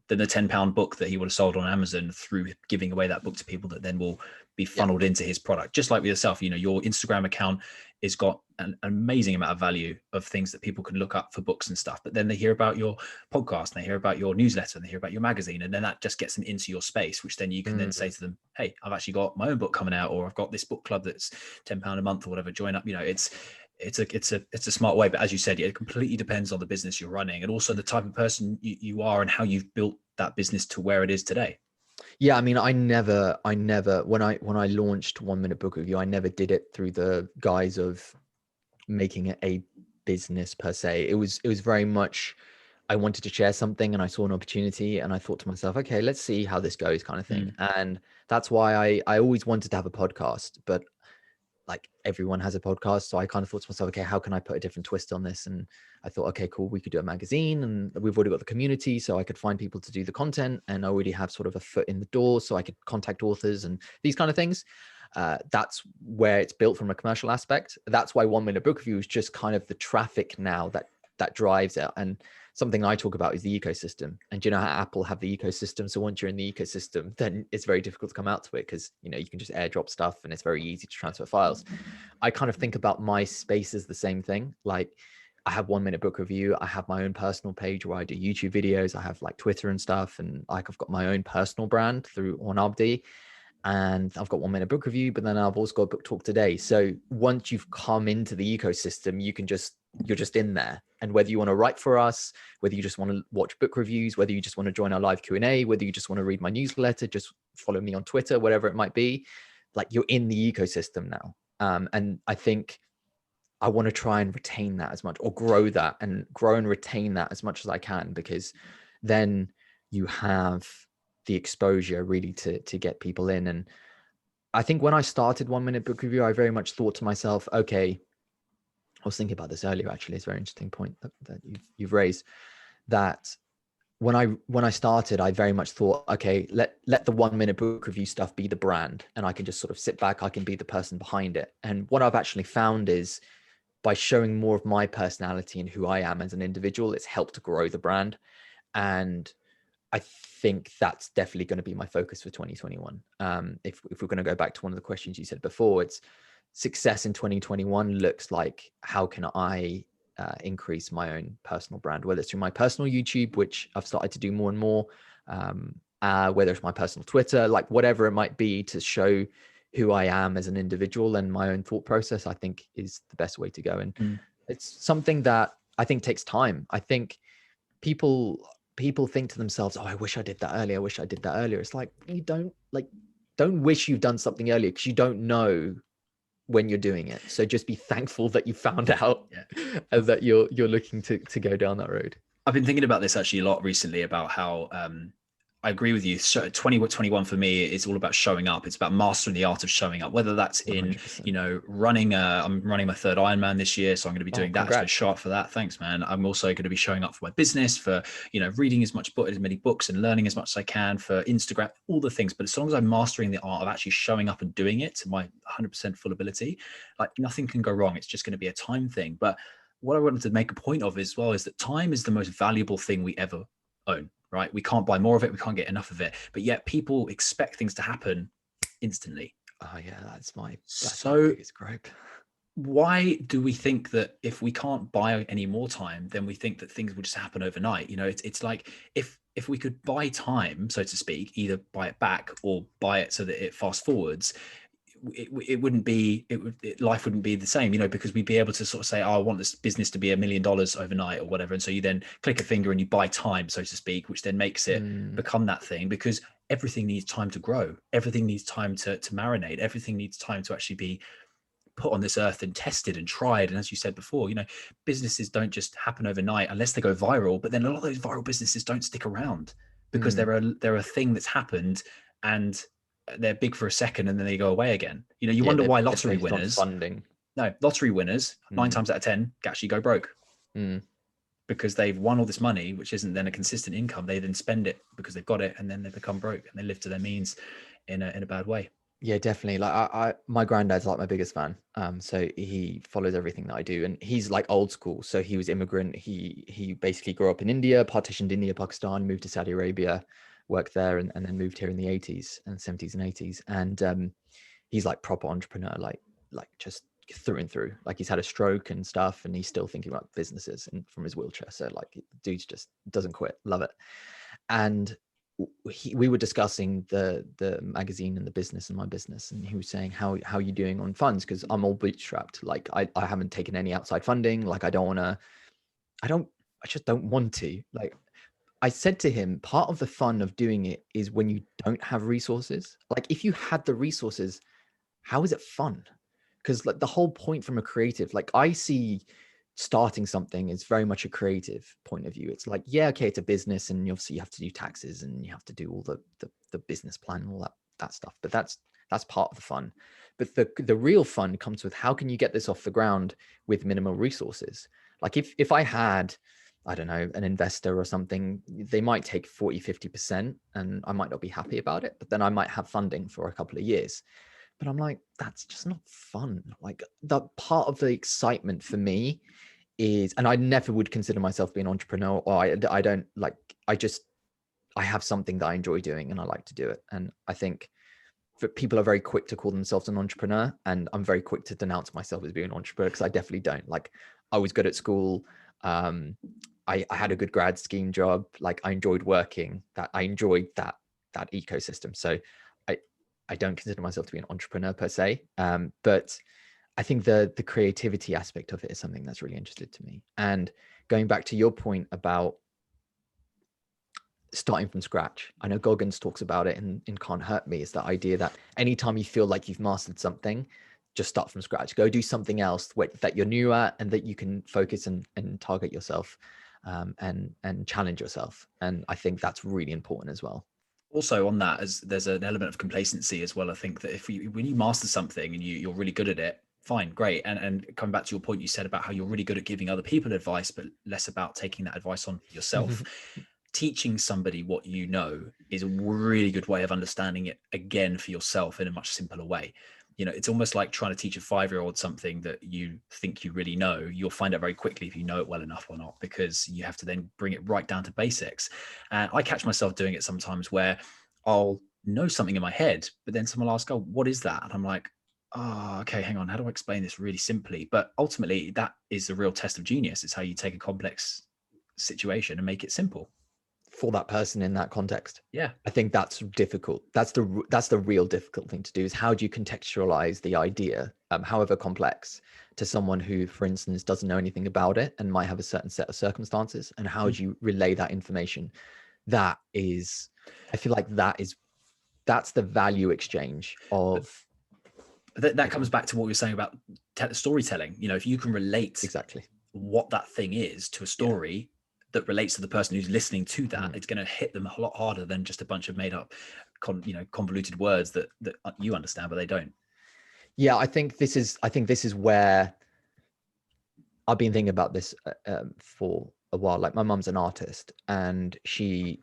than the £10 book that he would have sold on Amazon, through giving away that book to people that then will be funneled into his product. Just like with yourself, you know, your Instagram account has got an amazing amount of value of things that people can look up for books and stuff. But then they hear about your podcast, and they hear about your newsletter, and they hear about your magazine, and then that just gets them into your space, which then you can then say to them, hey, I've actually got my own book coming out, or I've got this book club that's £10 a month or whatever, join up. You know, it's a smart way. But as you said, it completely depends on the business you're running, and also the type of person you are, and how you've built that business to where it is today. Yeah, I mean, I never when I launched 1 Minute Book Review, I never did it through the guise of making it a business per se. It was very much, I wanted to share something, and I saw an opportunity, and I thought to myself, okay, let's see how this goes, kind of thing. And that's why I always wanted to have a podcast, but like, everyone has a podcast. So I kind of thought to myself, okay, how can I put a different twist on this? And I thought, okay, cool, we could do a magazine, and we've already got the community, so I could find people to do the content, and I already have sort of a foot in the door, so I could contact authors and these kind of things. That's where it's built from a commercial aspect. That's why 1 Minute Book Review is just kind of the traffic now that drives it. And something I talk about is the ecosystem. And you know how Apple have the ecosystem? So once you're in the ecosystem, then it's very difficult to come out to it, because, you know, you can just airdrop stuff and it's very easy to transfer files. I kind of think about my space as the same thing. Like, I have 1 Minute Book Review. I have my own personal page where I do YouTube videos. I have like Twitter and stuff. And like, I've got my own personal brand on Abdi. And I've got 1 Minute Book Review, but then I've also got Book Talk Today. So once you've come into the ecosystem, you're just in there. And whether you want to write for us, whether you just want to watch book reviews, whether you just want to join our live Q&A, whether you just want to read my newsletter, just follow me on Twitter, whatever it might be, like, you're in the ecosystem now. And I think I want to try and retain that as much, or grow and retain that as much as I can, because then you have the exposure really to get people in. And I think when I started 1 Minute Book Review, I very much thought to myself, okay, I was thinking about this earlier, actually. It's a very interesting point that you've raised, that when I started, I very much thought, okay, let the 1 Minute Book Review stuff be the brand, and I can just sort of sit back, I can be the person behind it. And what I've actually found is, by showing more of my personality and who I am as an individual, it's helped to grow the brand. And I think that's definitely going to be my focus for 2021. If we're going to go back to one of the questions you said before, it's success in 2021 looks like, how can I increase my own personal brand, whether it's through my personal YouTube, which I've started to do more and more, whether it's my personal Twitter, like whatever it might be, to show who I am as an individual and my own thought process, I think is the best way to go. And it's something that I think takes time. I think people think to themselves, oh, I wish I did that earlier. I wish I did that earlier. It's like, you don't wish you've done something earlier, because you don't know when you're doing it. So just be thankful that you found out and that you're looking to go down that road. I've been thinking about this actually a lot recently, about how I agree with you. So 2021 for me, it's all about showing up. It's about mastering the art of showing up, whether that's in, 100%. you know, I'm running my 3rd Ironman this year. So I'm going to be doing that. So show up for that. Thanks, man. I'm also going to be showing up for my business, for, you know, reading as many books and learning as much as I can, for Instagram, all the things. But as long as I'm mastering the art of actually showing up and doing it to my 100% full ability, like, nothing can go wrong. It's just going to be a time thing. But what I wanted to make a point of as well is that time is the most valuable thing we ever own, right? We can't buy more of it. We can't get enough of it. But yet people expect things to happen instantly. Oh yeah, that's my biggest gripe. Why do we think that if we can't buy any more time, then we think that things will just happen overnight? You know, it's like, if we could buy time, so to speak, either buy it back or buy it so that it fast forwards, it wouldn't be, life wouldn't be the same, you know, because we'd be able to sort of say, oh, I want this business to be $1 million overnight or whatever. And so you then click a finger and you buy time, so to speak, which then makes it become that thing, because everything needs time to grow. Everything needs time to marinate. Everything needs time to actually be put on this earth and tested and tried. And as you said before, you know, businesses don't just happen overnight unless they go viral. But then a lot of those viral businesses don't stick around, because they're a thing that's happened, and they're big for a second and then they go away again. You know, you wonder why lottery winners, funding. No, lottery winners 9 times out of 10 actually go broke, because they've won all this money, which isn't then a consistent income. They then spend it because they've got it, and then they become broke and they live to their means in a bad way. Yeah, definitely. Like my granddad's like my biggest fan. So he follows everything that I do, and he's like old school. So he was immigrant. He basically grew up in India, partitioned India, Pakistan, moved to Saudi Arabia, worked there, and then moved here in the 80s and 70s and 80s. And he's like proper entrepreneur, like just through and through. Like, he's had a stroke and stuff, and he's still thinking about businesses and from his wheelchair. So like, dude's just doesn't quit. Love it. And we were discussing the magazine and the business and my business, and he was saying, how are you doing on funds? Because I'm all bootstrapped. Like, I haven't taken any outside funding. Like, I just don't want to. Like, I said to him, part of the fun of doing it is when you don't have resources. Like, if you had the resources, how is it fun? Because like, the whole point from a creative, like, I see starting something is very much a creative point of view. It's like, yeah, okay, it's a business, and obviously you have to do taxes and you have to do all the business plan and all that stuff. But that's part of the fun. But the real fun comes with, how can you get this off the ground with minimal resources? Like, if I had, I don't know, an investor or something, they might take 40-50%, and I might not be happy about it, but then I might have funding for a couple of years. But I'm like, that's just not fun. Like, the part of the excitement for me is, and I never would consider myself being an entrepreneur, or I don't like, I have something that I enjoy doing and I like to do it. And I think people are very quick to call themselves an entrepreneur, and I'm very quick to denounce myself as being an entrepreneur, because I definitely don't. Like, I was good at school. I had a good grad scheme job. Like, I enjoyed working, that I enjoyed that ecosystem. So I don't consider myself to be an entrepreneur per se. But I think the creativity aspect of it is something that's really interested to me. And going back to your point about starting from scratch, I know Goggins talks about it in Can't Hurt Me. It's that idea that anytime you feel like you've mastered something, just start from scratch. Go do something else that you're new at, and that you can focus and target yourself, and challenge yourself. And I think that's really important as well. Also on that, as there's an element of complacency as well. I think that when you master something and you're really good at it, fine, great. And coming back to your point you said about how you're really good at giving other people advice, but less about taking that advice on yourself. Teaching somebody what you know is a really good way of understanding it again for yourself in a much simpler way. You know, it's almost like trying to teach a 5-year-old something that you think you really know. You'll find out very quickly if you know it well enough or not, because you have to then bring it right down to basics. And I catch myself doing it sometimes where I'll know something in my head, but then someone will ask, oh, what is that? And I'm like, oh, okay, hang on. How do I explain this really simply? But ultimately, that is the real test of genius. It's how you take a complex situation and make it simple for that person in that context. Yeah, I think that's difficult. That's the real difficult thing to do, is how do you contextualize the idea, however complex, to someone who, for instance, doesn't know anything about it and might have a certain set of circumstances, and how do you relay that information? That is, I feel like that's the value exchange of. That comes back to what we were saying about storytelling. You know, if you can relate exactly what that thing is to a story that relates to the person who's listening to that, it's going to hit them a lot harder than just a bunch of made up, convoluted words that you understand, but they don't. Yeah, I think this is where I've been thinking about this for a while. Like, my mum's an artist, and she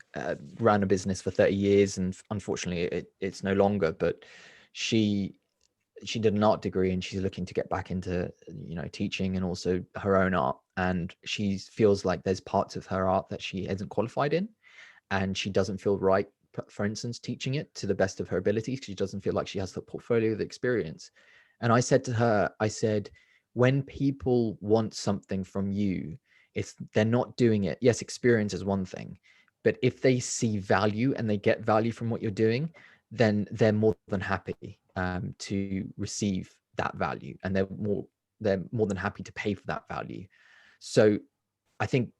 ran a business for 30 years, and unfortunately it's no longer, but she did an art degree, and she's looking to get back into, teaching and also her own art. And she feels like there's parts of her art that she isn't qualified in, and she doesn't feel right, for instance, teaching it to the best of her abilities. She doesn't feel like she has the portfolio, the experience. And I said to her, when people want something from you, they're not doing it. Yes, experience is one thing, but if they see value and they get value from what you're doing, then they're more than happy to receive that value, and they're more than happy to pay for that value. So I think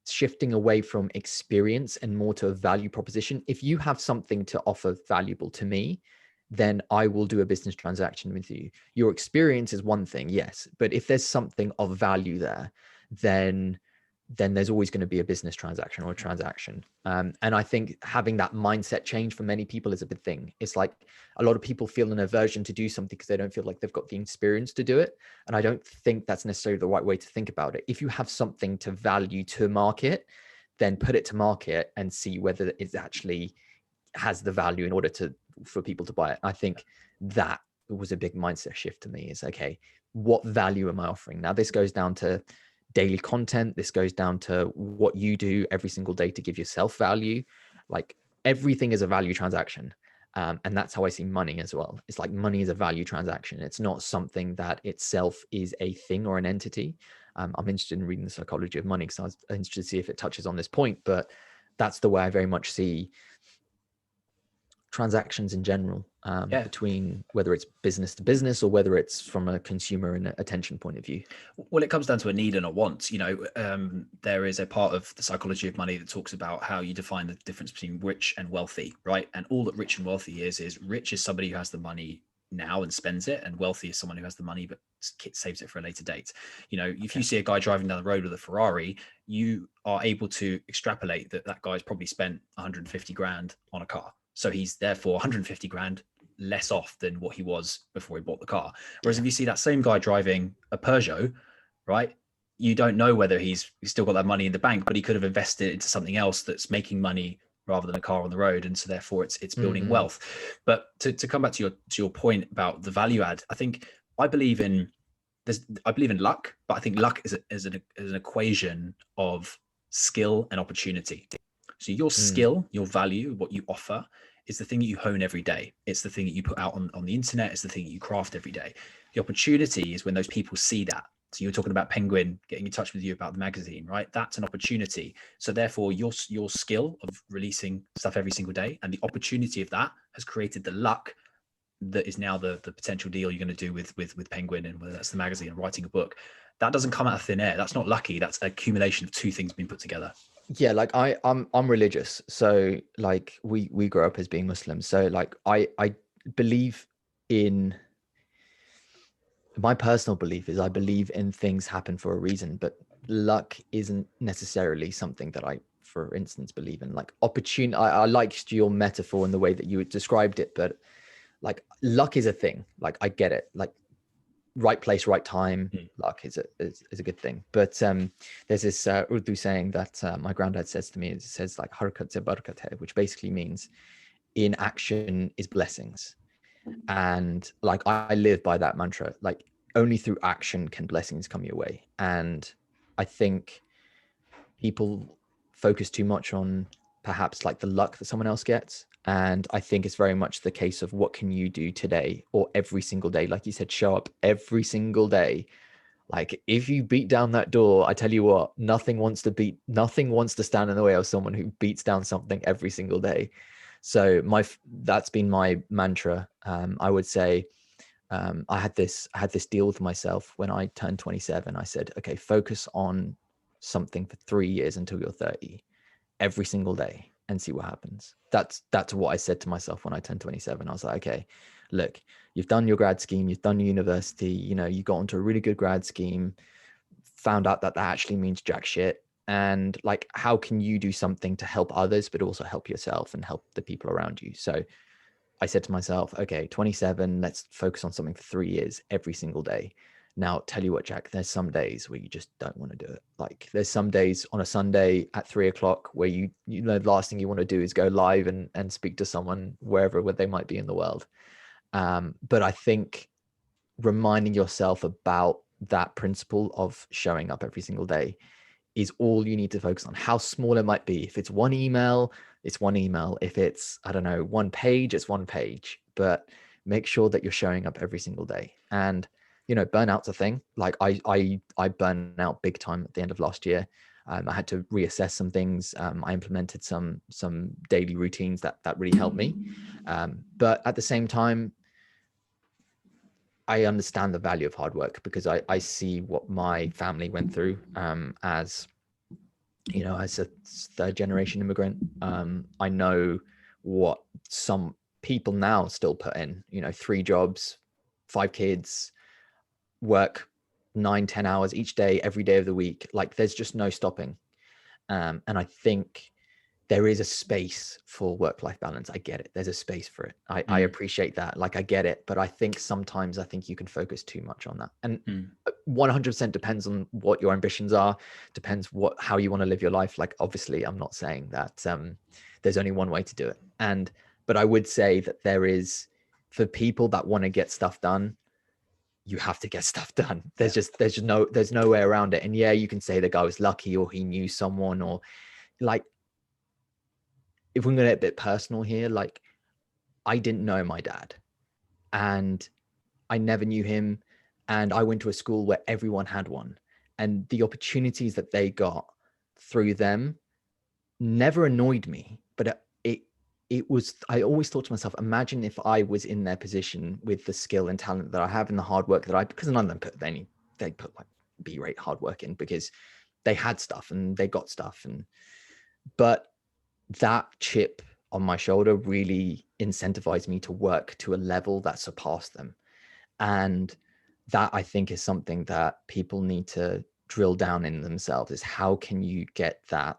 shifting away from experience and more to a value proposition. If you have something to offer valuable to me, then I will do a business transaction with you. Your experience is one thing, yes, but if there's something of value there, then there's always going to be a business transaction or a transaction. And I think having that mindset change for many people is a big thing. It's like a lot of people feel an aversion to do something because they don't feel like they've got the experience to do it. And I don't think that's necessarily the right way to think about it. If you have something to value to market, then put it to market and see whether it actually has the value in order for people to buy it. I think that was a big mindset shift to me, is okay, what value am I offering? Now, this goes down to daily content. This goes down to what you do every single day to give yourself value. Like, everything is a value transaction. And that's how I see money as well. It's like, money is a value transaction. It's not something that itself is a thing or an entity. I'm interested in reading the psychology of money, because I was interested to see if it touches on this point, but that's the way I very much see transactions in general, between whether it's business to business or whether it's from a consumer and attention point of view. Well, it comes down to a need and a want. There is a part of the psychology of money that talks about how you define the difference between rich and wealthy, right? And all that rich and wealthy is rich is somebody who has the money now and spends it, and wealthy is someone who has the money but saves it for a later date. If you see a guy driving down the road with a Ferrari, you are able to extrapolate that guy's probably spent 150 grand on a car. So he's therefore 150 grand less off than what he was before he bought the car. Whereas if you see that same guy driving a Peugeot, right, you don't know whether he's still got that money in the bank, but he could have invested it into something else that's making money rather than a car on the road. And so therefore it's building wealth. But to come back to your point about the value add, I believe in I believe in luck, but I think luck is an equation of skill and opportunity. So your skill, your value, what you offer is the thing that you hone every day. It's the thing that you put out on the internet. It's the thing that you craft every day. The opportunity is when those people see that. So you're talking about Penguin getting in touch with you about the magazine, right? That's an opportunity. So therefore your skill of releasing stuff every single day and the opportunity of that has created the luck that is now the potential deal you're going to do with Penguin, and whether that's the magazine or writing a book. That doesn't come out of thin air. That's not lucky. That's an accumulation of two things being put together. Yeah, like I'm religious, so like we grew up as being Muslim, so like I believe in, my personal belief is I believe in things happen for a reason, but luck isn't necessarily something that I, for instance, believe in. Like opportunity, I liked your metaphor in the way that you described it, but like luck is a thing. Like I get it. Like right place, right time. Luck is a good thing. But there's this Urdu saying that my granddad says to me. It says like "harakat se barakat hai," which basically means in action is blessings. And like I live by that mantra. Like only through action can blessings come your way. And I think people focus too much on perhaps like the luck that someone else gets. And I think it's very much the case of what can you do today or every single day? Like you said, show up every single day. Like if you beat down that door, I tell you what, nothing wants to stand in the way of someone who beats down something every single day. So that's been my mantra. I would say I had this deal with myself when I turned 27. I said, okay, focus on something for 3 years until you're 30 every single day and see what happens. That's what I said to myself when I turned 27. I was like, okay, look, you've done your grad scheme, you've done your university, you know, you got onto a really good grad scheme, found out that actually means jack shit. And like, how can you do something to help others, but also help yourself and help the people around you? So I said to myself, okay, 27, let's focus on something for 3 years every single day. Now, tell you what, Jack, there's some days where you just don't want to do it. Like there's some days on a Sunday at 3:00 where you know, the last thing you want to do is go live and speak to someone where they might be in the world. But I think reminding yourself about that principle of showing up every single day is all you need to focus on, how small it might be. If it's one email, it's one email. If it's, I don't know, one page, it's one page, but make sure that you're showing up every single day. And, you know, burnout's a thing. Like I burned out big time at the end of last year. I had to reassess some things. I implemented some daily routines that really helped me. But at the same time, I understand the value of hard work because I see what my family went through as, you know, as a third generation immigrant. I know what some people now still put in, you know, 3 jobs, 5 kids, work 9-10 hours each day, every day of the week. Like there's just no stopping. And I think there is a space for work-life balance. I get it. There's a space for it. I appreciate that. Like I get it, but I think sometimes you can focus too much on that. And 100% depends on what your ambitions are, depends how you want to live your life. Like obviously I'm not saying that there's only one way to do it. But I would say that there is, for people that want to get stuff done, you have to get stuff done. There's no way around it. And yeah, you can say the guy was lucky or he knew someone, or like, if we're going to get a bit personal here, like I didn't know my dad and I never knew him. And I went to a school where everyone had one, and the opportunities that they got through them never annoyed me, but it was, I always thought to myself, imagine if I was in their position with the skill and talent that I have and the hard work that because none of them they put like B-rate hard work in because they had stuff and they got stuff. But that chip on my shoulder really incentivized me to work to a level that surpassed them. And that, I think, is something that people need to drill down in themselves, is how can you get that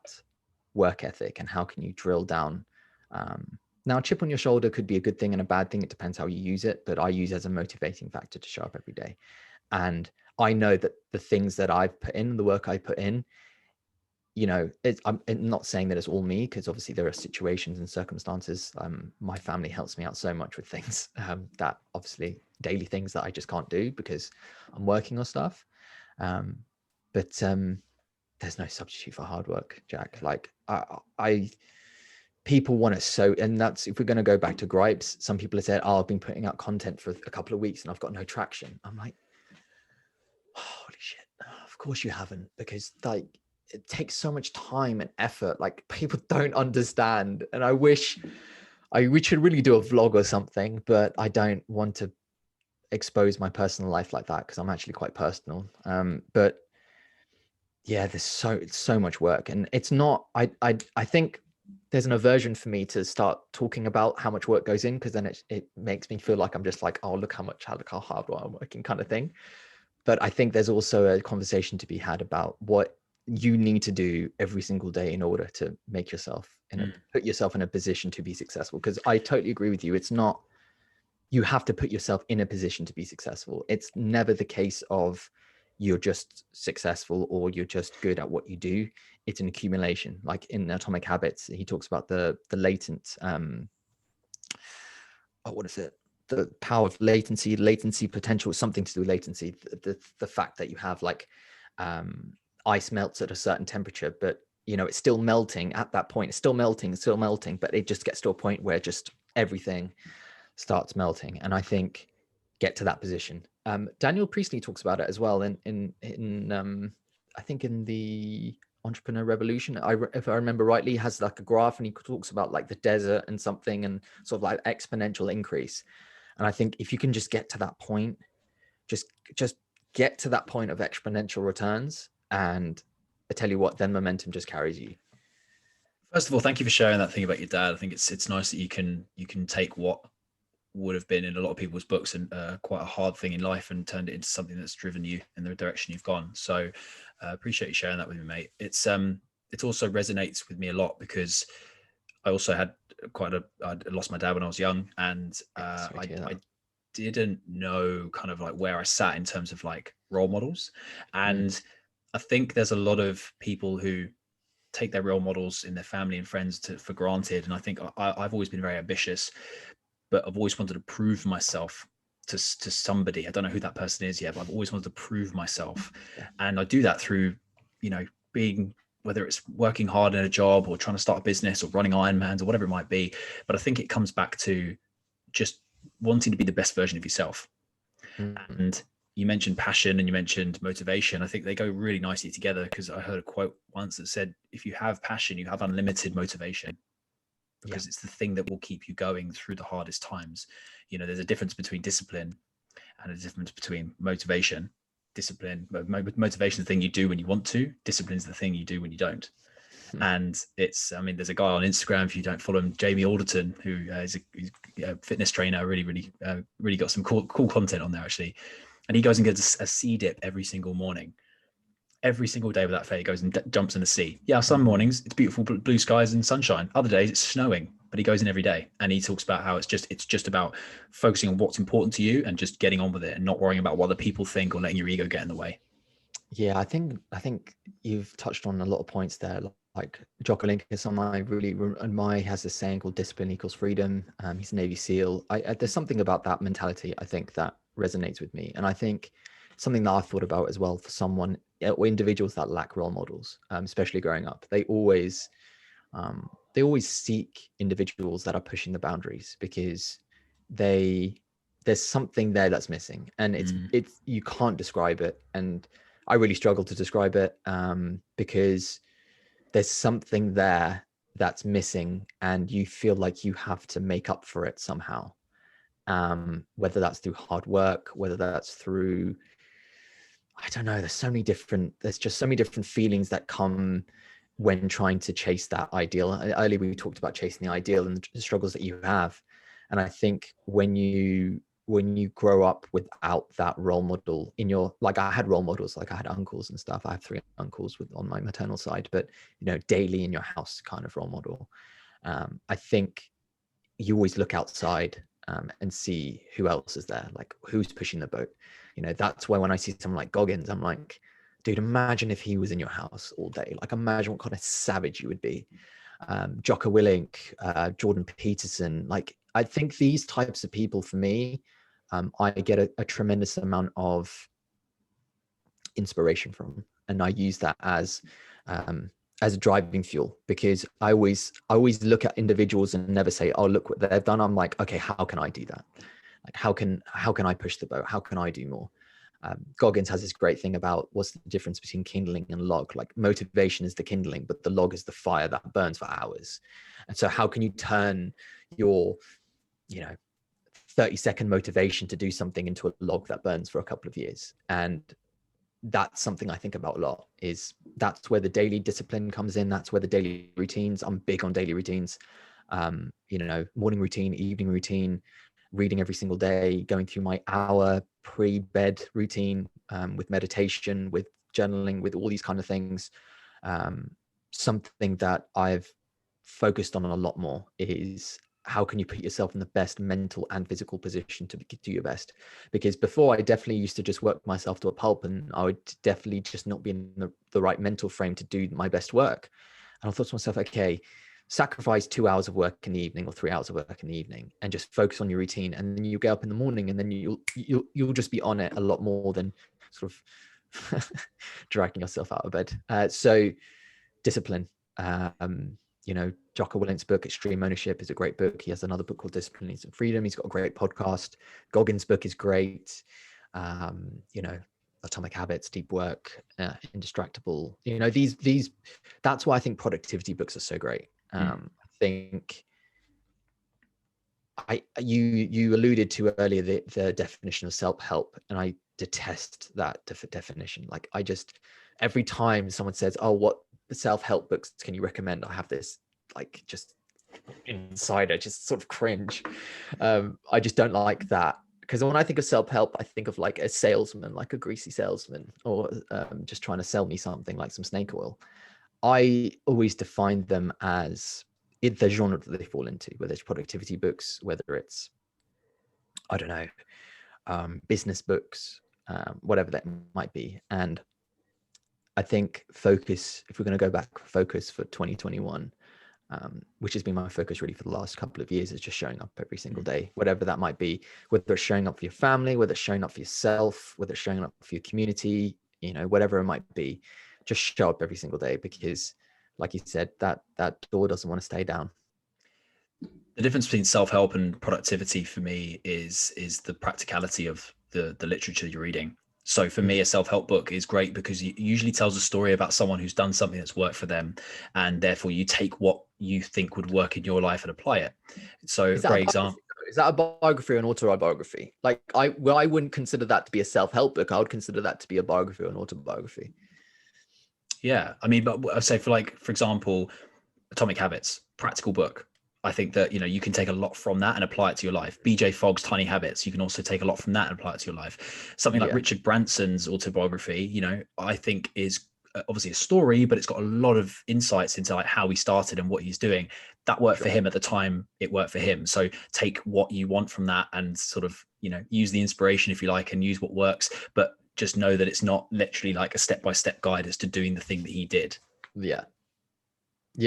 work ethic and how can you drill down. Now, a chip on your shoulder could be a good thing and a bad thing. It depends how you use it, but I use it as a motivating factor to show up every day. And I know that the things that I've put in, the work I put in, I'm not saying that it's all me, because obviously there are situations and circumstances. My family helps me out so much with things that obviously daily things that I just can't do because I'm working on stuff. But there's no substitute for hard work, Jack. Like I people want it so, and that's, if we're going to go back to gripes, some people have said, oh, I've been putting out content for a couple of weeks and I've got no traction. I'm like, holy shit, of course you haven't, because like it takes so much time and effort. Like people don't understand. And we should really do a vlog or something, but I don't want to expose my personal life like that because I'm actually quite personal. But yeah, there's so much work, and it's not, I think there's an aversion for me to start talking about how much work goes in, because then it makes me feel like I'm just like, oh, look how hard I'm working, kind of thing. But I think there's also a conversation to be had about what you need to do every single day in order to make yourself put yourself in a position to be successful. Because I totally agree with you. It's not, you have to put yourself in a position to be successful. It's never the case of you're just successful or you're just good at what you do. It's an accumulation. Like in Atomic Habits, he talks about the latent, what is it? The power of latency potential, something to do with latency. The fact that you have like ice melts at a certain temperature, but it's still melting at that point. It's still melting, but it just gets to a point where just everything starts melting. And I think get to that position. Daniel Priestley talks about it as well in I think in the Entrepreneur Revolution, if I remember rightly, he has like a graph and he talks about like the desert and something and sort of like exponential increase. And I think if you can just get to that point, just get to that point of exponential returns, and I tell you what, then momentum just carries you. First of all, thank you for sharing that thing about your dad. I think it's nice that you can take what would have been in a lot of people's books and quite a hard thing in life and turned it into something that's driven you in the direction you've gone. So appreciate you sharing that with me, mate. It's also resonates with me a lot because I also had I lost my dad when I was young, and I didn't know kind of like where I sat in terms of like role models. And I think there's a lot of people who take their role models in their family and friends for granted. And I think I've always been very ambitious, but I've always wanted to prove myself to somebody. I don't know who that person is yet, but I've always wanted to prove myself. And I do that through, being, whether it's working hard in a job or trying to start a business or running Ironmans or whatever it might be. But I think it comes back to just wanting to be the best version of yourself. And you mentioned passion and you mentioned motivation. I think they go really nicely together, because I heard a quote once that said, if you have passion, you have unlimited motivation, because it's the thing that will keep you going through the hardest times. There's a difference between discipline and a difference between motivation. Motivation is the thing you do when you want to. Discipline is the thing you do when you don't. And there's a guy on Instagram, if you don't follow him, Jamie Alderton, who is a fitness trainer, really got some cool content on there actually. And he goes and gets a sea dip every single morning. Every single day without fail, he goes and jumps in the sea. Yeah, some mornings it's beautiful blue skies and sunshine. Other days it's snowing, but he goes in every day. And he talks about how it's just about focusing on what's important to you and just getting on with it and not worrying about what other people think or letting your ego get in the way. Yeah, I think you've touched on a lot of points there. Like Jocko Willink is someone I really admire. He has this saying called discipline equals freedom. He's a Navy SEAL. There's something about that mentality, I think, that resonates with me. And I think something that I've thought about as well for someone or individuals that lack role models, especially growing up, they always seek individuals that are pushing the boundaries, because there's something there that's missing, and it's you can't describe it. And I really struggle to describe it because there's something there that's missing, and you feel like you have to make up for it somehow. Whether that's through hard work, whether that's through, I don't know, there's just so many different feelings that come when trying to chase that ideal. Earlier we talked about chasing the ideal and the struggles that you have. And I think when you grow up without that role model in your, like I had role models, like I had uncles and stuff. I have 3 uncles on my maternal side, but daily in your house kind of role model. I think you always look outside and see who else is there, like who's pushing the boat. That's why when I see someone like Goggins, I'm like, dude, imagine if he was in your house all day. Like, imagine what kind of savage you would be. Jocko Willink, Jordan Peterson. Like, I think these types of people, for me, I get a tremendous amount of inspiration from, and I use that as a driving fuel, because I always look at individuals and never say, oh, look what they've done. I'm like, okay, how can I do that? Like, how can I push the boat? How can I do more? Goggins has this great thing about what's the difference between kindling and log. Like, motivation is the kindling, but the log is the fire that burns for hours. And so how can you turn your 30-second motivation to do something into a log that burns for a couple of years? And that's something I think about a lot. That's where the daily discipline comes in. That's where the daily routines. I'm big on daily routines. Morning routine, evening routine, reading every single day, going through my hour pre-bed routine, with meditation, with journaling, with all these kind of things. Something that I've focused on a lot more is, how can you put yourself in the best mental and physical position to do your best? Because before, I definitely used to just work myself to a pulp, and I would definitely just not be in the right mental frame to do my best work. And I thought to myself, okay, sacrifice 2 hours of work in the evening or 3 hours of work in the evening, and just focus on your routine. And then you get up in the morning, and then you'll just be on it a lot more than sort of dragging yourself out of bed. So discipline. Jocko Willink's book, Extreme Ownership, is a great book. He has another book called Discipline and Freedom. He's got a great podcast. Goggins' book is great. Atomic Habits, Deep Work, Indistractable. That's why I think productivity books are so great. I think you alluded to earlier the definition of self-help, and I detest that definition. Like, every time someone says, oh, what self-help books can you recommend, I have this like just inside, I just sort of cringe. I just don't like that, because when I think of self-help, I think of like a salesman, like a greasy salesman, or just trying to sell me something like some snake oil. I always define them as the genre that they fall into, whether it's productivity books, whether it's, I don't know, business books, whatever that might be. And I think focus, if we're going to go back, focus for 2021, which has been my focus really for the last couple of years, is just showing up every single day, whatever that might be, whether it's showing up for your family, whether it's showing up for yourself, whether it's showing up for your community, whatever it might be, just show up every single day, because like you said, that door doesn't want to stay down. The difference between self-help and productivity for me is the practicality of the literature you're reading. So for me, a self-help book is great because it usually tells a story about someone who's done something that's worked for them, and therefore you take what you think would work in your life and apply it. So great example. Is that a biography or an autobiography? Like, I wouldn't consider that to be a self-help book. I would consider that to be a biography or an autobiography. Yeah, I mean, but I'd say for example, Atomic Habits, practical book. I think that, you can take a lot from that and apply it to your life. BJ Fogg's Tiny Habits, you can also take a lot from that and apply it to your life. Something like Richard Branson's autobiography, I think is obviously a story, but it's got a lot of insights into like how he started and what he's doing. That worked for him at the time. It worked for him. So take what you want from that and sort of, use the inspiration, if you like, and use what works, but just know that it's not literally like a step-by-step guide as to doing the thing that he did. Yeah,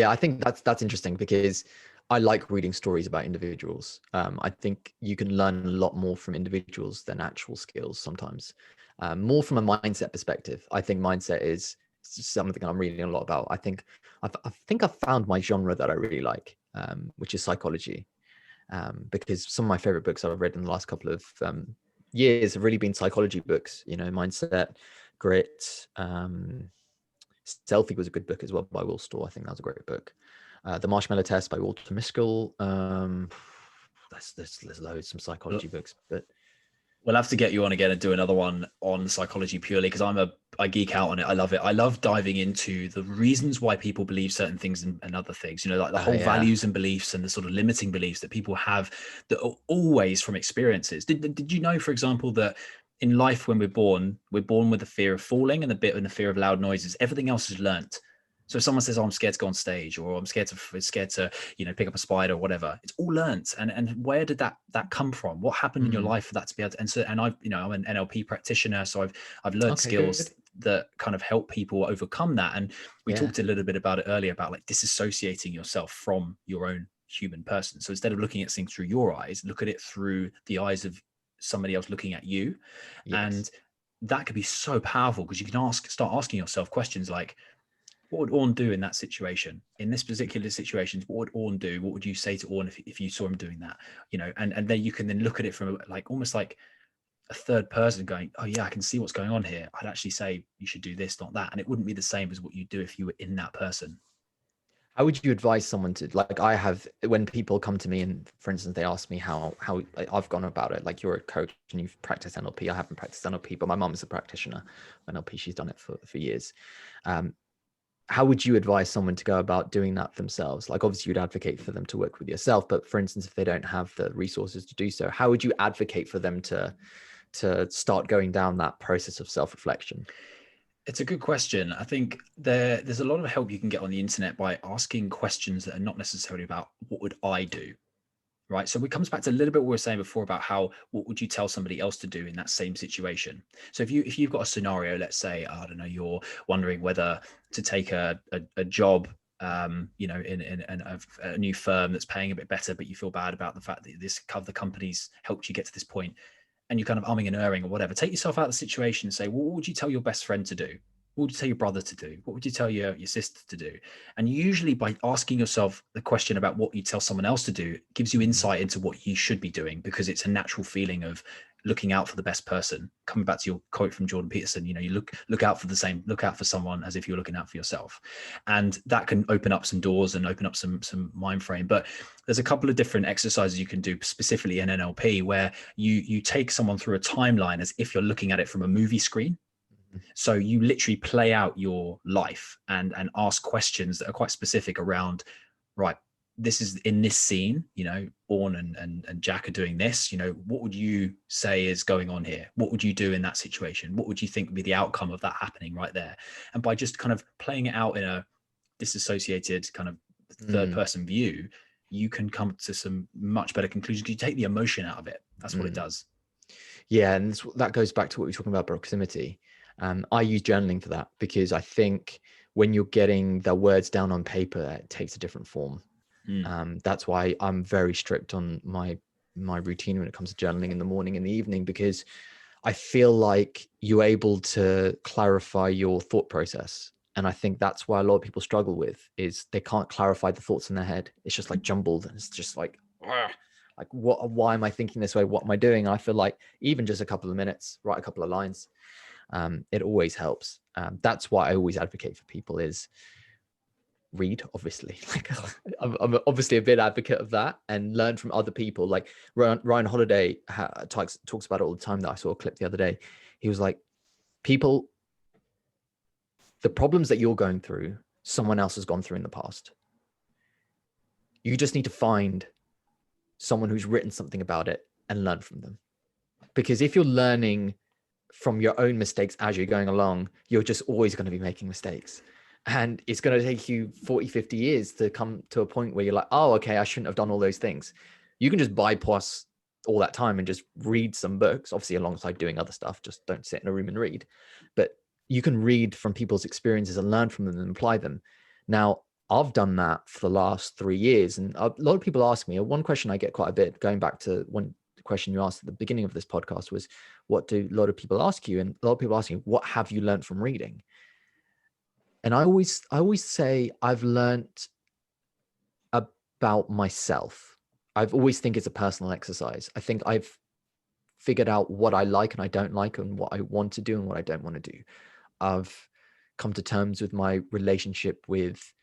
I think that's interesting, because I like reading stories about individuals. I think you can learn a lot more from individuals than actual skills sometimes. More from a mindset perspective. I think mindset is something I'm reading a lot about. I think I've found my genre that I really like, which is psychology. Because some of my favorite books I've read in the last couple of years have really been psychology books. Mindset, Grit. Selfie was a good book as well by Will Storr. I think that was a great book. The Marshmallow Test by Walter Miskell. There's loads, some psychology books, but we'll have to get you on again and do another one on psychology, purely because I geek out on it. I love it. I love diving into the reasons why people believe certain things and other things, like the whole values and beliefs and the sort of limiting beliefs that people have that are always from experiences. Did you know, for example, that in life, when we're born with the fear of falling and the fear of loud noises. Everything else is learnt. So if someone says, "Oh, I'm scared to go on stage," or "I'm scared to pick up a spider," or whatever, it's all learnt. And where did that come from? What happened in your life for that to be able to? And I'm an NLP practitioner, so I've learned skills. Good. that kind of help people overcome that. And we Yeah. talked a little bit about it earlier about like disassociating yourself from your own human person. So instead of looking at things through your eyes, look at it through the eyes of somebody else looking at you. Yes. And that could be so powerful, because you can start asking yourself questions like, what would Orn do in that situation? In this particular situation, what would Orn do? What would you say to Orn if you saw him doing that? You know, and then you can then look at it from like almost like a third person going, oh yeah, I can see what's going on here. I'd actually say you should do this, not that. And it wouldn't be the same as what you do if you were in that person. How would you advise someone to, like, I have, when people come to me and for instance they ask me how I've gone about it, like, you're a coach and you've practiced NLP. I haven't practiced NLP, but my mum is a practitioner of NLP. She's done it for years. How would you advise someone to go about doing that themselves? Like, obviously you'd advocate for them to work with yourself, but for instance, if they don't have the resources to do so, how would you advocate for them to start going down that process of self-reflection? It's a good question. I think there's a lot of help you can get on the internet by asking questions that are not necessarily about what would I do, right? So it comes back to a little bit what we were saying before about what would you tell somebody else to do in that same situation? So if you've got a scenario, let's say, I don't know, you're wondering whether to take a job, you know, in a new firm that's paying a bit better, but you feel bad about the fact that the company's helped you get to this point, and you're kind of umming and erring or whatever. Take yourself out of the situation and say, well, what would you tell your best friend to do? What would you tell your brother to do? What would you tell your sister to do? And usually by asking yourself the question about what you tell someone else to do gives you insight into what you should be doing, because it's a natural feeling of looking out for the best person. Coming back to your quote from Jordan Peterson, you know, you look out for someone as if you're looking out for yourself. And that can open up some doors and open up some mind frame. But there's a couple of different exercises you can do specifically in NLP where you take someone through a timeline as if you're looking at it from a movie screen. So you literally play out your life and ask questions that are quite specific around, right, this is in this scene, you know, Orn and Jack are doing this, you know, what would you say is going on here? What would you do in that situation? What would you think would be the outcome of that happening right there? And by just kind of playing it out in a disassociated kind of third person view, you can come to some much better conclusions. You take the emotion out of it. That's what it does. Yeah. And that goes back to what we were talking about, proximity. I use journaling for that, because I think when you're getting the words down on paper, it takes a different form. That's why I'm very strict on my routine when it comes to journaling in the morning and the evening, because I feel like you're able to clarify your thought process. And I think that's why a lot of people struggle with is they can't clarify the thoughts in their head. It's just like jumbled. And it's just like why am I thinking this way? What am I doing? And I feel like even just a couple of minutes, write a couple of lines, it always helps. That's why I always advocate for people is read, obviously. Like I'm obviously a big advocate of that, and learn from other people. Like Ryan Holiday talks about it all the time. That I saw a clip the other day. He was like, people, the problems that you're going through, someone else has gone through in the past. You just need to find someone who's written something about it and learn from them. Because if you're learning from your own mistakes as you're going along, you're just always going to be making mistakes. And it's going to take you 40, 50 years to come to a point where you're like, oh, okay, I shouldn't have done all those things. You can just bypass all that time and just read some books, obviously alongside doing other stuff. Just don't sit in a room and read. But you can read from people's experiences and learn from them and apply them. Now, I've done that for the last 3 years. And a lot of people ask me, one question I get quite a bit, going back to one question you asked at the beginning of this podcast, was what do a lot of people ask you? And a lot of people ask you, what have you learned from reading? And I always say I've learned about myself. I've always think it's a personal exercise. I think I've figured out what I like and I don't like, and what I want to do and what I don't want to do. I've come to terms with my relationship with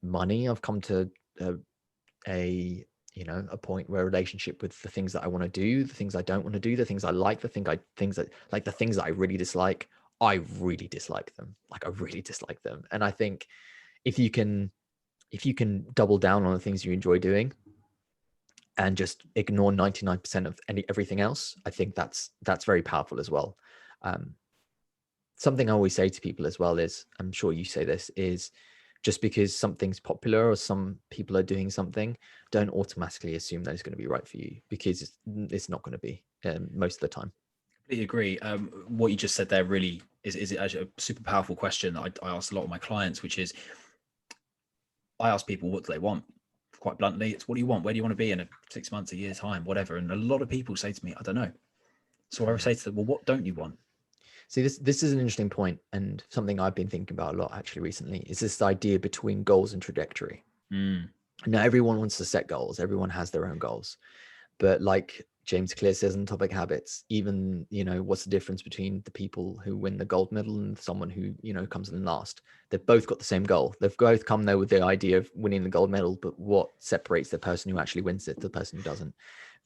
money. I've come to a point where a relationship with the things that I want to do, the things I don't want to do, the things I like, the things that I really dislike. I really dislike them. Like I really dislike them. And I think if you can double down on the things you enjoy doing and just ignore 99% of everything else, I think that's very powerful as well. Something I always say to people as well is, I'm sure you say this, is just because something's popular or some people are doing something, don't automatically assume that it's going to be right for you, because it's not going to be most of the time. Completely agree. What you just said there really is it actually a super powerful question that I ask a lot of my clients, which is, I ask people, what do they want? Quite bluntly, it's, what do you want? Where do you want to be in 6 months, a year's time, whatever? And a lot of people say to me, I don't know. So I say to them, well, what don't you want? See, this is an interesting point, and something I've been thinking about a lot actually recently is this idea between goals and trajectory. Now, everyone wants to set goals. Everyone has their own goals. But like James Clear says in Atomic Habits, even, what's the difference between the people who win the gold medal and someone who, comes in last? They've both got the same goal. They've both come there with the idea of winning the gold medal, but what separates the person who actually wins it to the person who doesn't?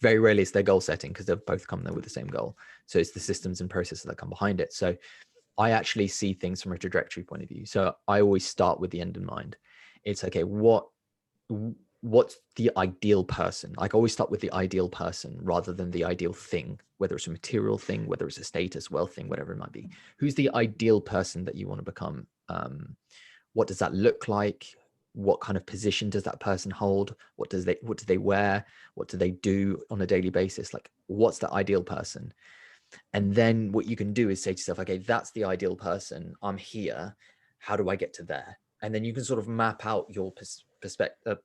Very rarely it's their goal setting, because they've both come there with the same goal. So it's the systems and processes that come behind it. So I actually see things from a trajectory point of view. So I always start with the end in mind. It's okay, what's the ideal person? Like, I always start with the ideal person rather than the ideal thing, whether it's a material thing, whether it's a status, wealth thing, whatever it might be. Who's the ideal person that you want to become? What does that look like? What kind of position does that person hold? What do they wear? What do they do on a daily basis? Like, what's the ideal person? And then what you can do is say to yourself, okay, that's the ideal person. I'm here. How do I get to there? And then you can sort of map out your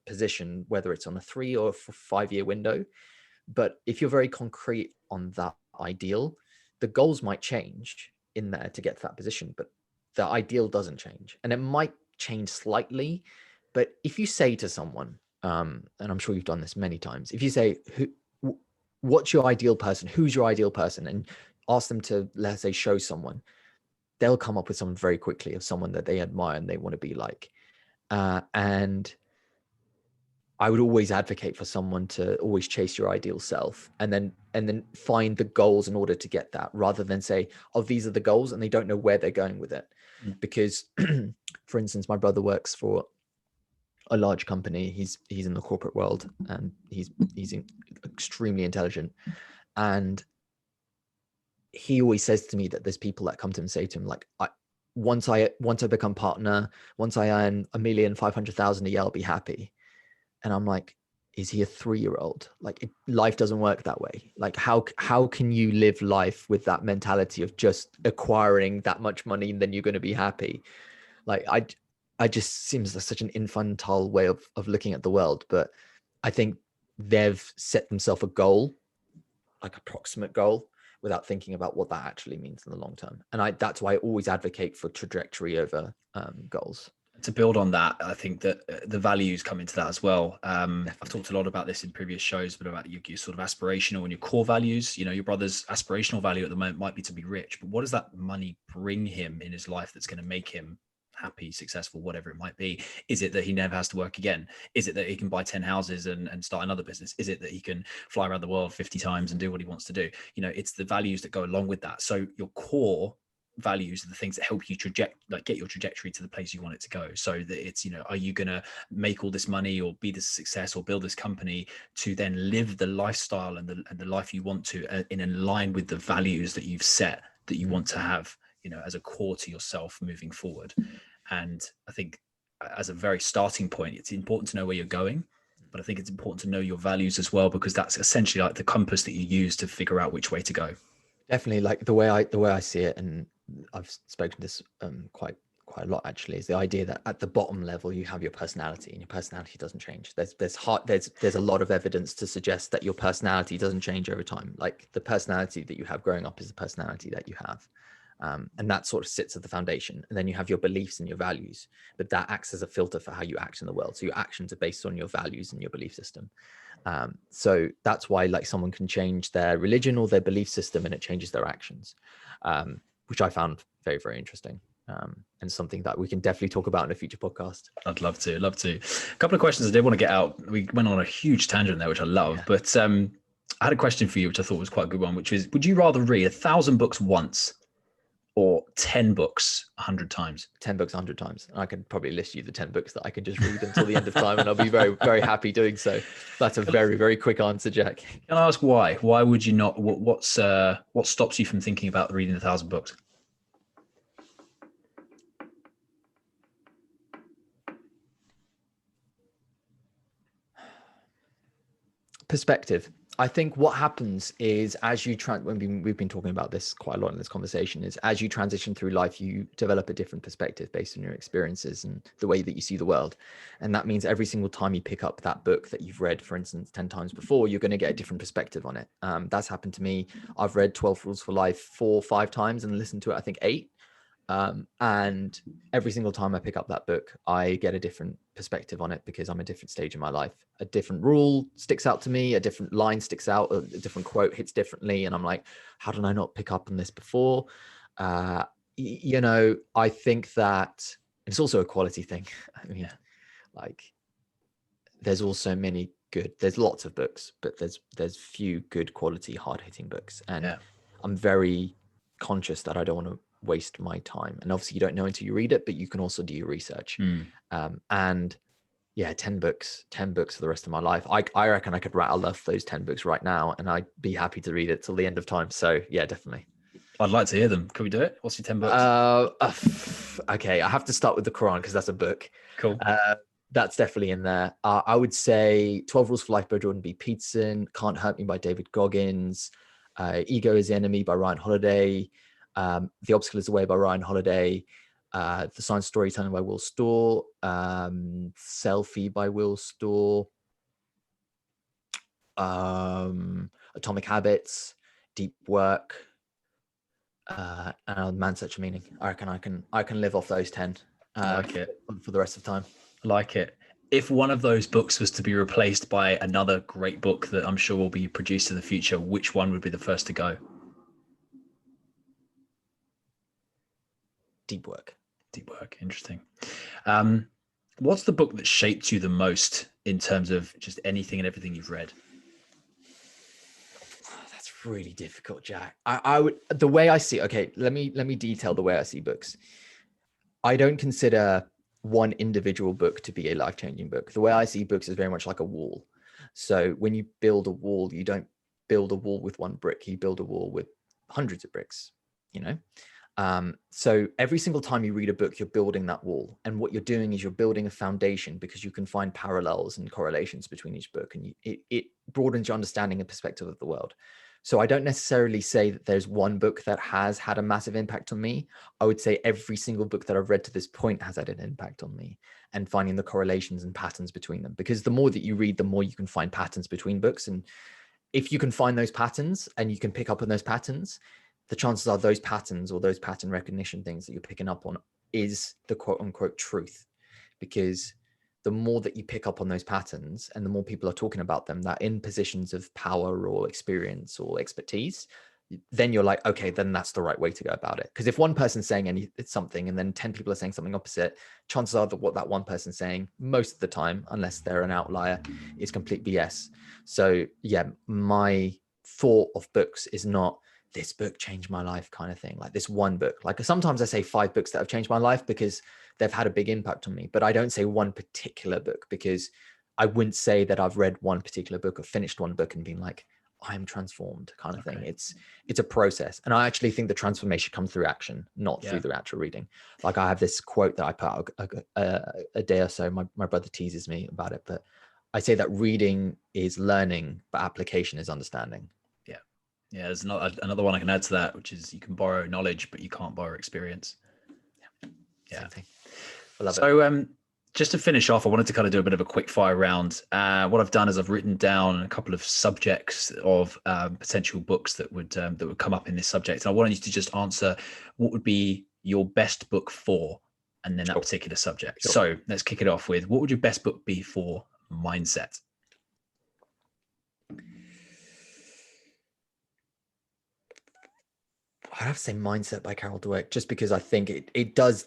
position, whether it's on a 3 or 5 year window. But if you're very concrete on that ideal, the goals might change in there to get to that position, but the ideal doesn't change. And it might change slightly. But if you say to someone, and I'm sure you've done this many times, if you say, what's your ideal person? Who's your ideal person? And ask them to, let's say, show someone, they'll come up with someone very quickly of someone that they admire and they want to be like. And I would always advocate for someone to always chase your ideal self, and then find the goals in order to get that, rather than say, oh, these are the goals, and they don't know where they're going with it. Because for instance, my brother works for a large company. He's in the corporate world, and he's extremely intelligent. And he always says to me that there's people that come to him and say to him, like, once I become partner, once I earn 1,500,000 a year, I'll be happy. And I'm like, is he a 3-year-old? Like, life doesn't work that way. Like, how can you live life with that mentality of just acquiring that much money and then you're going to be happy? Like, I just seems like such an infantile way of looking at the world. But I think they've set themselves a goal, like approximate goal, without thinking about what that actually means in the long term. And that's why I always advocate for trajectory over goals. To build on that, I think that the values come into that as well. I've talked a lot about this in previous shows, but about your sort of aspirational and your core values. Your brother's aspirational value at the moment might be to be rich, but what does that money bring him in his life that's going to make him happy, successful, whatever it might be? Is it that he never has to work again? Is it that he can buy 10 houses and start another business? Is it that he can fly around the world 50 times and do what he wants to do? It's the values that go along with that. So your core values are the things that help you get your trajectory to the place you want it to go. So that it's, are you going to make all this money or be this success or build this company to then live the lifestyle and the life you want to in line with the values that you've set, that you want to have, as a core to yourself moving forward. And I think as a very starting point, it's important to know where you're going, but I think it's important to know your values as well, because that's essentially like the compass that you use to figure out which way to go. Definitely, like the way I see it, and I've spoken to this quite a lot actually, is the idea that at the bottom level you have your personality, and your personality doesn't change. There's a lot of evidence to suggest that your personality doesn't change over time. Like, the personality that you have growing up is the personality that you have. And that sort of sits at the foundation. And then you have your beliefs and your values, but that acts as a filter for how you act in the world. So your actions are based on your values and your belief system. So that's why, like, someone can change their religion or their belief system and it changes their actions, which I found very, very interesting. And something that we can definitely talk about in a future podcast. I'd love to. A couple of questions I did want to get out. We went on a huge tangent there, which I love, but I had a question for you, which I thought was quite a good one, which is, would you rather read 1,000 books once or 10 books 100 times? 10 books 100 times. I could probably list you the 10 books that I could just read until the end of time, and I'll be very, very happy doing so. That's a very, very quick answer, Jack. Can I ask why? Why would you not? What stops you from thinking about reading 1,000 books? Perspective. I think what happens is as you we've been talking about this quite a lot in this conversation, is as you transition through life, you develop a different perspective based on your experiences and the way that you see the world. And that means every single time you pick up that book that you've read, for instance, 10 times before, you're going to get a different perspective on it. That's happened to me. I've read 12 Rules for Life 4 or 5 times and listened to it, I think 8. And every single time I pick up that book, I get a different perspective on it because I'm a different stage in my life. A different rule sticks out to me, a different line sticks out, a different quote hits differently. And I'm like, how did I not pick up on this before? You know, I think that it's also a quality thing. I mean, like there's also there's lots of books, but there's few good quality, hard hitting books. And I'm very conscious that I don't want to waste my time. And obviously you don't know until you read it, but you can also do your research. And yeah, 10 books for the rest of my life. I reckon I could rattle off those 10 books right now and I'd be happy to read it till the end of time. So yeah, definitely. I'd like to hear them. Can we do it? What's your 10 books? Okay, I have to start with the Quran because that's a book. Cool. That's definitely in there. I would say 12 Rules for Life by Jordan B. Peterson, Can't Hurt Me by David Goggins, Ego is the Enemy by Ryan Holiday, The Obstacle is the Way by Ryan Holiday, The Science of Storytelling by Will Storr, Selfie by Will Storr, Atomic Habits, Deep Work, and Man's Such a Meaning. I reckon I can live off those 10 like it. For the rest of the time. Like it. If one of those books was to be replaced by another great book that I'm sure will be produced in the future, which one would be the first to go? Deep Work. Deep Work. Interesting. What's the book that shaped you the most in terms of just anything and everything you've read? That's really difficult, Jack. I would, the way I see, okay, let me detail the way I see books. I don't consider one individual book to be a life-changing book. The way I see books is very much like a wall. So when you build a wall, you don't build a wall with one brick, you build a wall with hundreds of bricks, you know? So every single time you read a book, you're building that wall. And what you're doing is you're building a foundation because you can find parallels and correlations between each book. And it broadens your understanding and perspective of the world. So I don't necessarily say that there's one book that has had a massive impact on me. I would say every single book that I've read to this point has had an impact on me, and finding the correlations and patterns between them. Because the more that you read, the more you can find patterns between books. And if you can find those patterns and you can pick up on those patterns, the chances are those patterns or those pattern recognition things that you're picking up on is the quote unquote truth. Because the more that you pick up on those patterns and the more people are talking about them that in positions of power or experience or expertise, then you're like, okay, then that's the right way to go about it. Because if one person's saying something and then 10 people are saying something opposite, chances are that what that one person's saying most of the time, unless they're an outlier, is complete BS. So yeah, my thought of books is not this book changed my life kind of thing, like this one book. Like sometimes I say 5 books that have changed my life because they've had a big impact on me, but I don't say one particular book because I wouldn't say that I've read one particular book or finished one book and been like, I'm transformed kind of thing. It's a process. And I actually think the transformation comes through action, not through the actual reading. Like I have this quote that I put out a day or so, my brother teases me about it, but I say that reading is learning, but application is understanding. Yeah, there's another one I can add to that, which is you can borrow knowledge, but you can't borrow experience. Yeah. I love it. So just to finish off, I wanted to kind of do a bit of a quick fire round. What I've done is I've written down a couple of subjects of potential books that would come up in this subject. And I wanted you to just answer what would be your best book for, and then that particular subject. Sure. So let's kick it off with, what would your best book be for mindset? I'd have to say Mindset by Carol Dweck, just because I think it does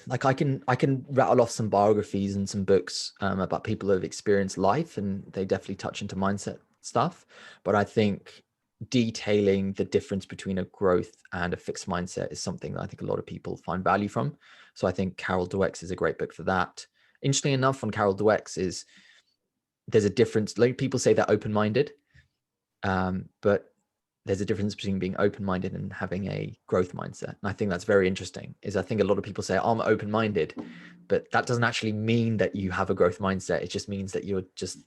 like I can rattle off some biographies and some books about people who have experienced life, and they definitely touch into mindset stuff. But I think detailing the difference between a growth and a fixed mindset is something that I think a lot of people find value from. So I think Carol Dweck's is a great book for that. Interestingly enough, on Carol Dweck's is there's a difference. Like people say they're open-minded, but there's a difference between being open-minded and having a growth mindset. And I think that's very interesting. Is I think a lot of people say, oh, I'm open-minded, but that doesn't actually mean that you have a growth mindset. It just means that you're just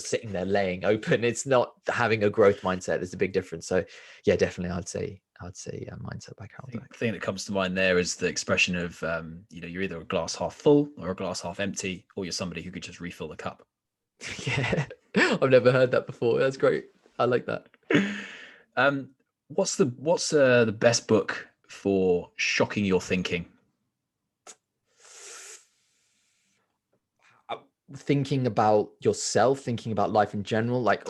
sitting there laying open. It's not having a growth mindset. There's a big difference. So yeah, definitely I'd say mindset by Carol Dweck. The thing that comes to mind there is the expression of, you're either a glass half full or a glass half empty, or you're somebody who could just refill the cup. Yeah, I've never heard that before. That's great. I like that. What's the best book for shocking your thinking? Thinking about yourself, thinking about life in general, like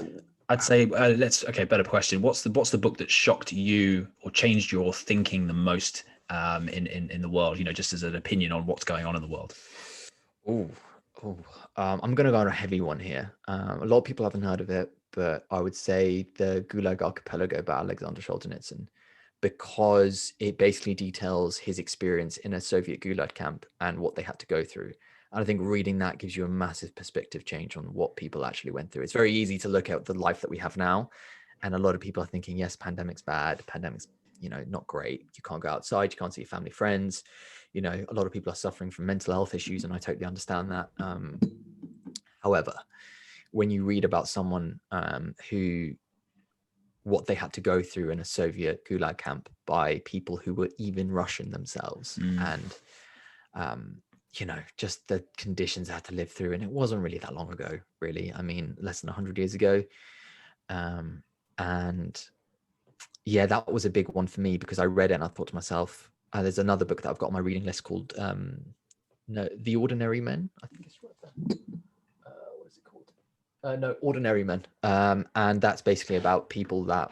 I'd say better question. What's the book that shocked you or changed your thinking the most in the world? Just as an opinion on what's going on in the world. I'm gonna go on a heavy one here. A lot of people haven't heard of it, but I would say the Gulag Archipelago by Alexander Schultensen, because it basically details his experience in a Soviet Gulag camp and what they had to go through. And I think reading that gives you a massive perspective change on what people actually went through. It's very easy to look at the life that we have now, and a lot of people are thinking, yes, pandemic's bad, pandemic's not great. You can't go outside, you can't see your family, friends. A lot of people are suffering from mental health issues, and I totally understand that. However, when you read about someone what they had to go through in a Soviet Gulag camp by people who were even Russian themselves, and just the conditions they had to live through, and it wasn't really that long ago, really. I mean, less than 100 years ago, and yeah, that was a big one for me, because I read it and I thought to myself, there's another book that I've got on my reading list called The Ordinary Men. I think it's right there. What is it called? No, Ordinary Men. And that's basically about people that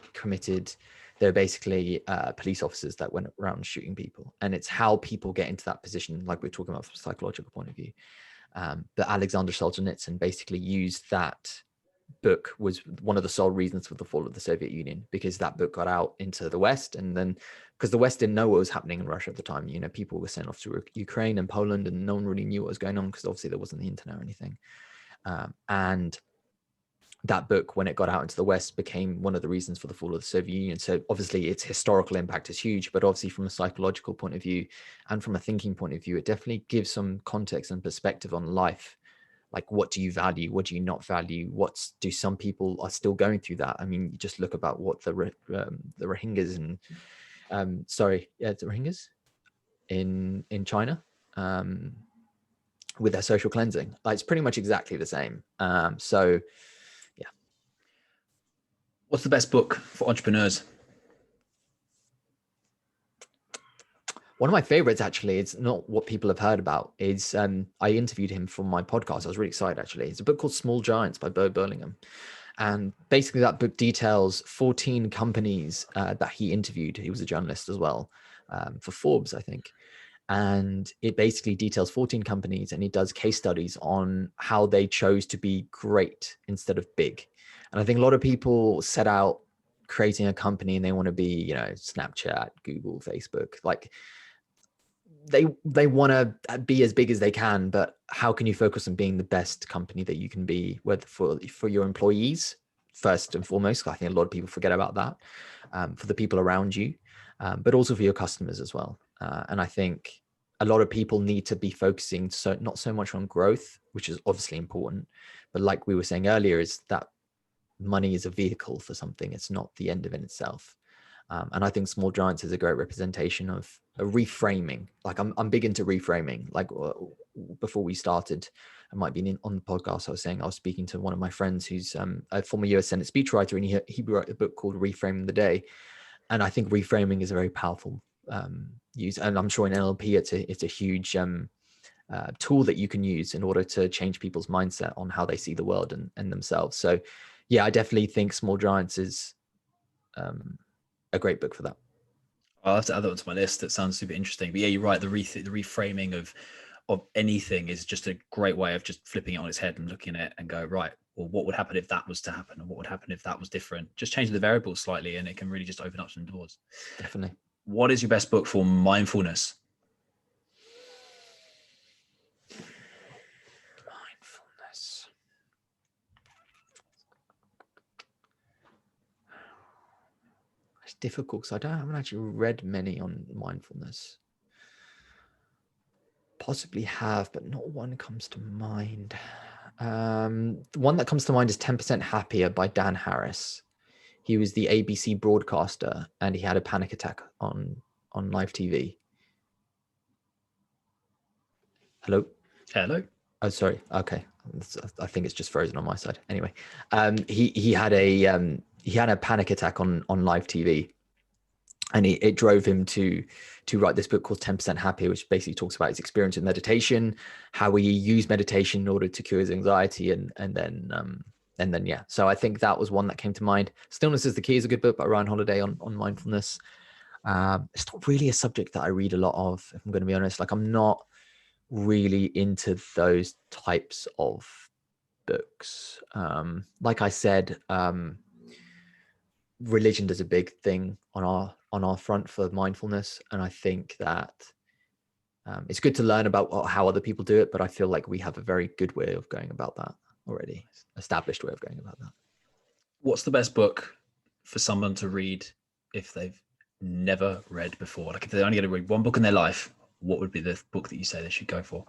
they're basically police officers that went around shooting people. And it's how people get into that position, like we're talking about from a psychological point of view. But Alexander Solzhenitsyn basically used that book, was one of the sole reasons for the fall of the Soviet Union, because that book got out into the West, and then because the West didn't know what was happening in Russia at the time, people were sent off to Ukraine and Poland, and no one really knew what was going on, because obviously there wasn't the internet or anything. And that book, when it got out into the West, became one of the reasons for the fall of the Soviet Union. So obviously its historical impact is huge, but obviously from a psychological point of view and from a thinking point of view, it definitely gives some context and perspective on life. Like, what do you value? What do you not value? Do some people are still going through that? I mean, you just look about what the Rohingyas and the Rohingyas in China with their social cleansing. Like, it's pretty much exactly the same. So, yeah. What's the best book for entrepreneurs? One of my favorites, actually, it's not what people have heard about, is I interviewed him for my podcast. I was really excited, actually. It's a book called Small Giants by Bo Burlingham. And basically that book details 14 companies that he interviewed. He was a journalist as well, for Forbes, I think. And it basically details 14 companies, and he does case studies on how they chose to be great instead of big. And I think a lot of people set out creating a company and they want to be, Snapchat, Google, Facebook, like they want to be as big as they can, but how can you focus on being the best company that you can be, whether for your employees first and foremost? I think a lot of people forget about that, for the people around you, but also for your customers as well. And I think a lot of people need to be focusing not so much on growth, which is obviously important, but like we were saying earlier, is that money is a vehicle for something. It's not the end of it itself. And I think Small Giants is a great representation of a reframing. Like I'm big into reframing. Like before we started, I might be on the podcast, I was saying I was speaking to one of my friends who's a former US Senate speechwriter, and he wrote a book called Reframing the Day. And I think reframing is a very powerful use. And I'm sure in NLP, it's a huge tool that you can use in order to change people's mindset on how they see the world and themselves. So yeah, I definitely think Small Giants is a great book for that. I'll have to add that to my list. That sounds super interesting. But yeah, you're right. The reframing of anything is just a great way of just flipping it on its head and looking at it and go, right, well, what would happen if that was to happen? And what would happen if that was different? Just change the variables slightly, and it can really just open up some doors. Definitely. What is your best book for mindfulness? Mindfulness. difficult because I haven't actually read many on mindfulness. Possibly have, but not one comes to mind. The one that comes to mind is 10% Happier by Dan Harris. He was the ABC broadcaster and he had a panic attack on live TV. Hello? Hello. Oh, sorry. Okay. I think it's just frozen on my side. Anyway, he had a panic attack on live TV, and it drove him to write this book called 10% Happier, which basically talks about his experience with meditation, how he used meditation in order to cure his anxiety, and then yeah. So I think that was one that came to mind. Stillness is the Key is a good book by Ryan Holiday on mindfulness. It's not really a subject that I read a lot of, if I'm going to be honest. Like, I'm not really into those types of books. Like I said, religion does a big thing on our front for mindfulness, and I think that it's good to learn about how other people do it, but I feel like we have a very good way of going about that already, established way of going about that. What's the best book for someone to read if they've never read before? Like, if they're only going to read one book in their life, what would be the book that you say they should go for?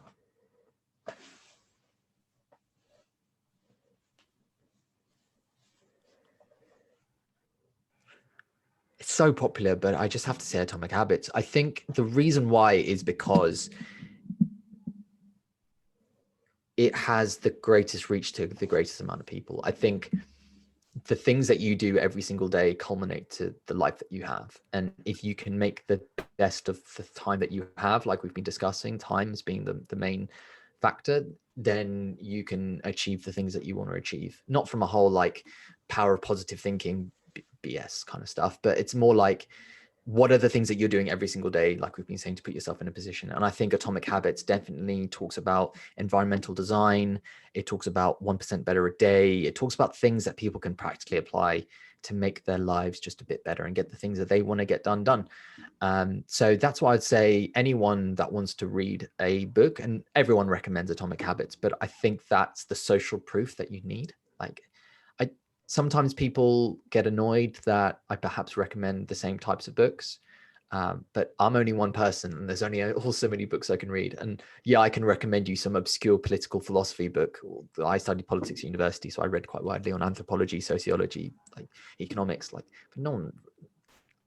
It's so popular, but I just have to say Atomic Habits. I think the reason why is because it has the greatest reach to the greatest amount of people. I think the things that you do every single day culminate to the life that you have. And if you can make the best of the time that you have, like we've been discussing, time as being the main factor, then you can achieve the things that you want to achieve. Not from a whole like power of positive thinking BS kind of stuff, but it's more like, what are the things that you're doing every single day, like we've been saying, to put yourself in a position? And I think Atomic Habits definitely talks about environmental design. It talks about 1% better a day. It talks about things that people can practically apply to make their lives just a bit better and get the things that they want to get done. So that's why I'd say anyone that wants to read a book, and everyone recommends Atomic Habits, but I think that's the social proof that you need. Like, sometimes people get annoyed that I perhaps recommend the same types of books, but I'm only one person and there's only so many books I can read. And yeah, I can recommend you some obscure political philosophy book. I studied politics at university, so I read quite widely on anthropology, sociology, like economics. Like, but no one,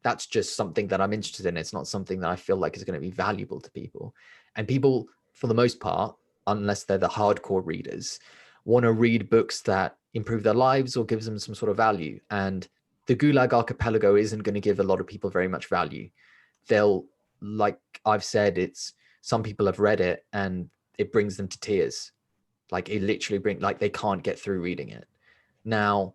that's just something that I'm interested in. It's not something that I feel like is going to be valuable to people. And people, for the most part, unless they're the hardcore readers, want to read books that improve their lives or gives them some sort of value. And the Gulag Archipelago isn't going to give a lot of people very much value. They'll, like I've said, it's, some people have read it and it brings them to tears. Like, it literally like they can't get through reading it. Now,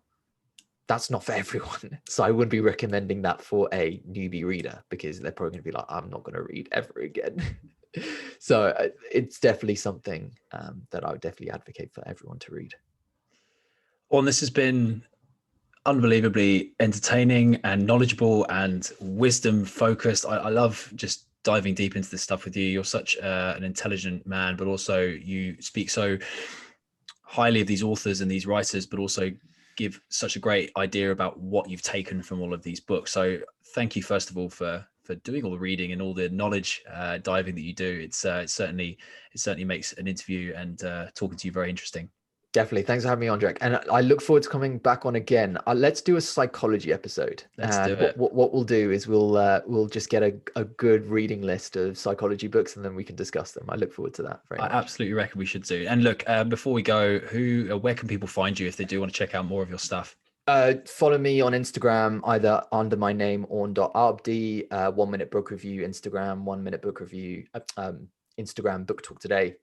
that's not for everyone. So I wouldn't be recommending that for a newbie reader, because they're probably going to be like, I'm not going to read ever again. So it's definitely something that I would definitely advocate for everyone to read. Well, this has been unbelievably entertaining and knowledgeable and wisdom focused. I love just diving deep into this stuff with you. You're such an intelligent man, but also you speak so highly of these authors and these writers, but also give such a great idea about what you've taken from all of these books. So thank you, first of all, for doing all the reading and all the knowledge diving that you do. It certainly makes an interview and talking to you very interesting. Definitely. Thanks for having me on, Jack. And I look forward to coming back on again. Let's do a psychology episode. Let's and do it. What we'll do is we'll just get a good reading list of psychology books, and then we can discuss them. I look forward to that very much. I absolutely reckon we should do. And look, before we go, where can people find you if they do want to check out more of your stuff? Follow me on Instagram, either under my name or Abdi. 1 Minute Book Review Instagram, 1 Minute Book Review Instagram, Book Talk Today.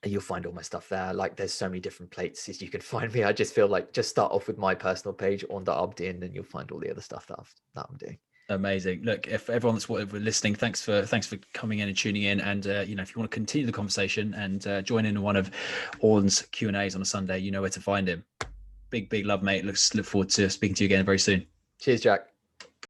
You'll find all my stuff there. Like, there's so many different places you can find me. I just feel like just start off with my personal page on the Abdi, and then you'll find all the other stuff that I'm doing. Amazing. Look, if everyone that's listening, thanks for coming in and tuning in. And if you want to continue the conversation and join in one of Orn's Q&As on a Sunday, you know where to find him. Big love, mate. Look forward to speaking to you again very soon. Cheers, Jack.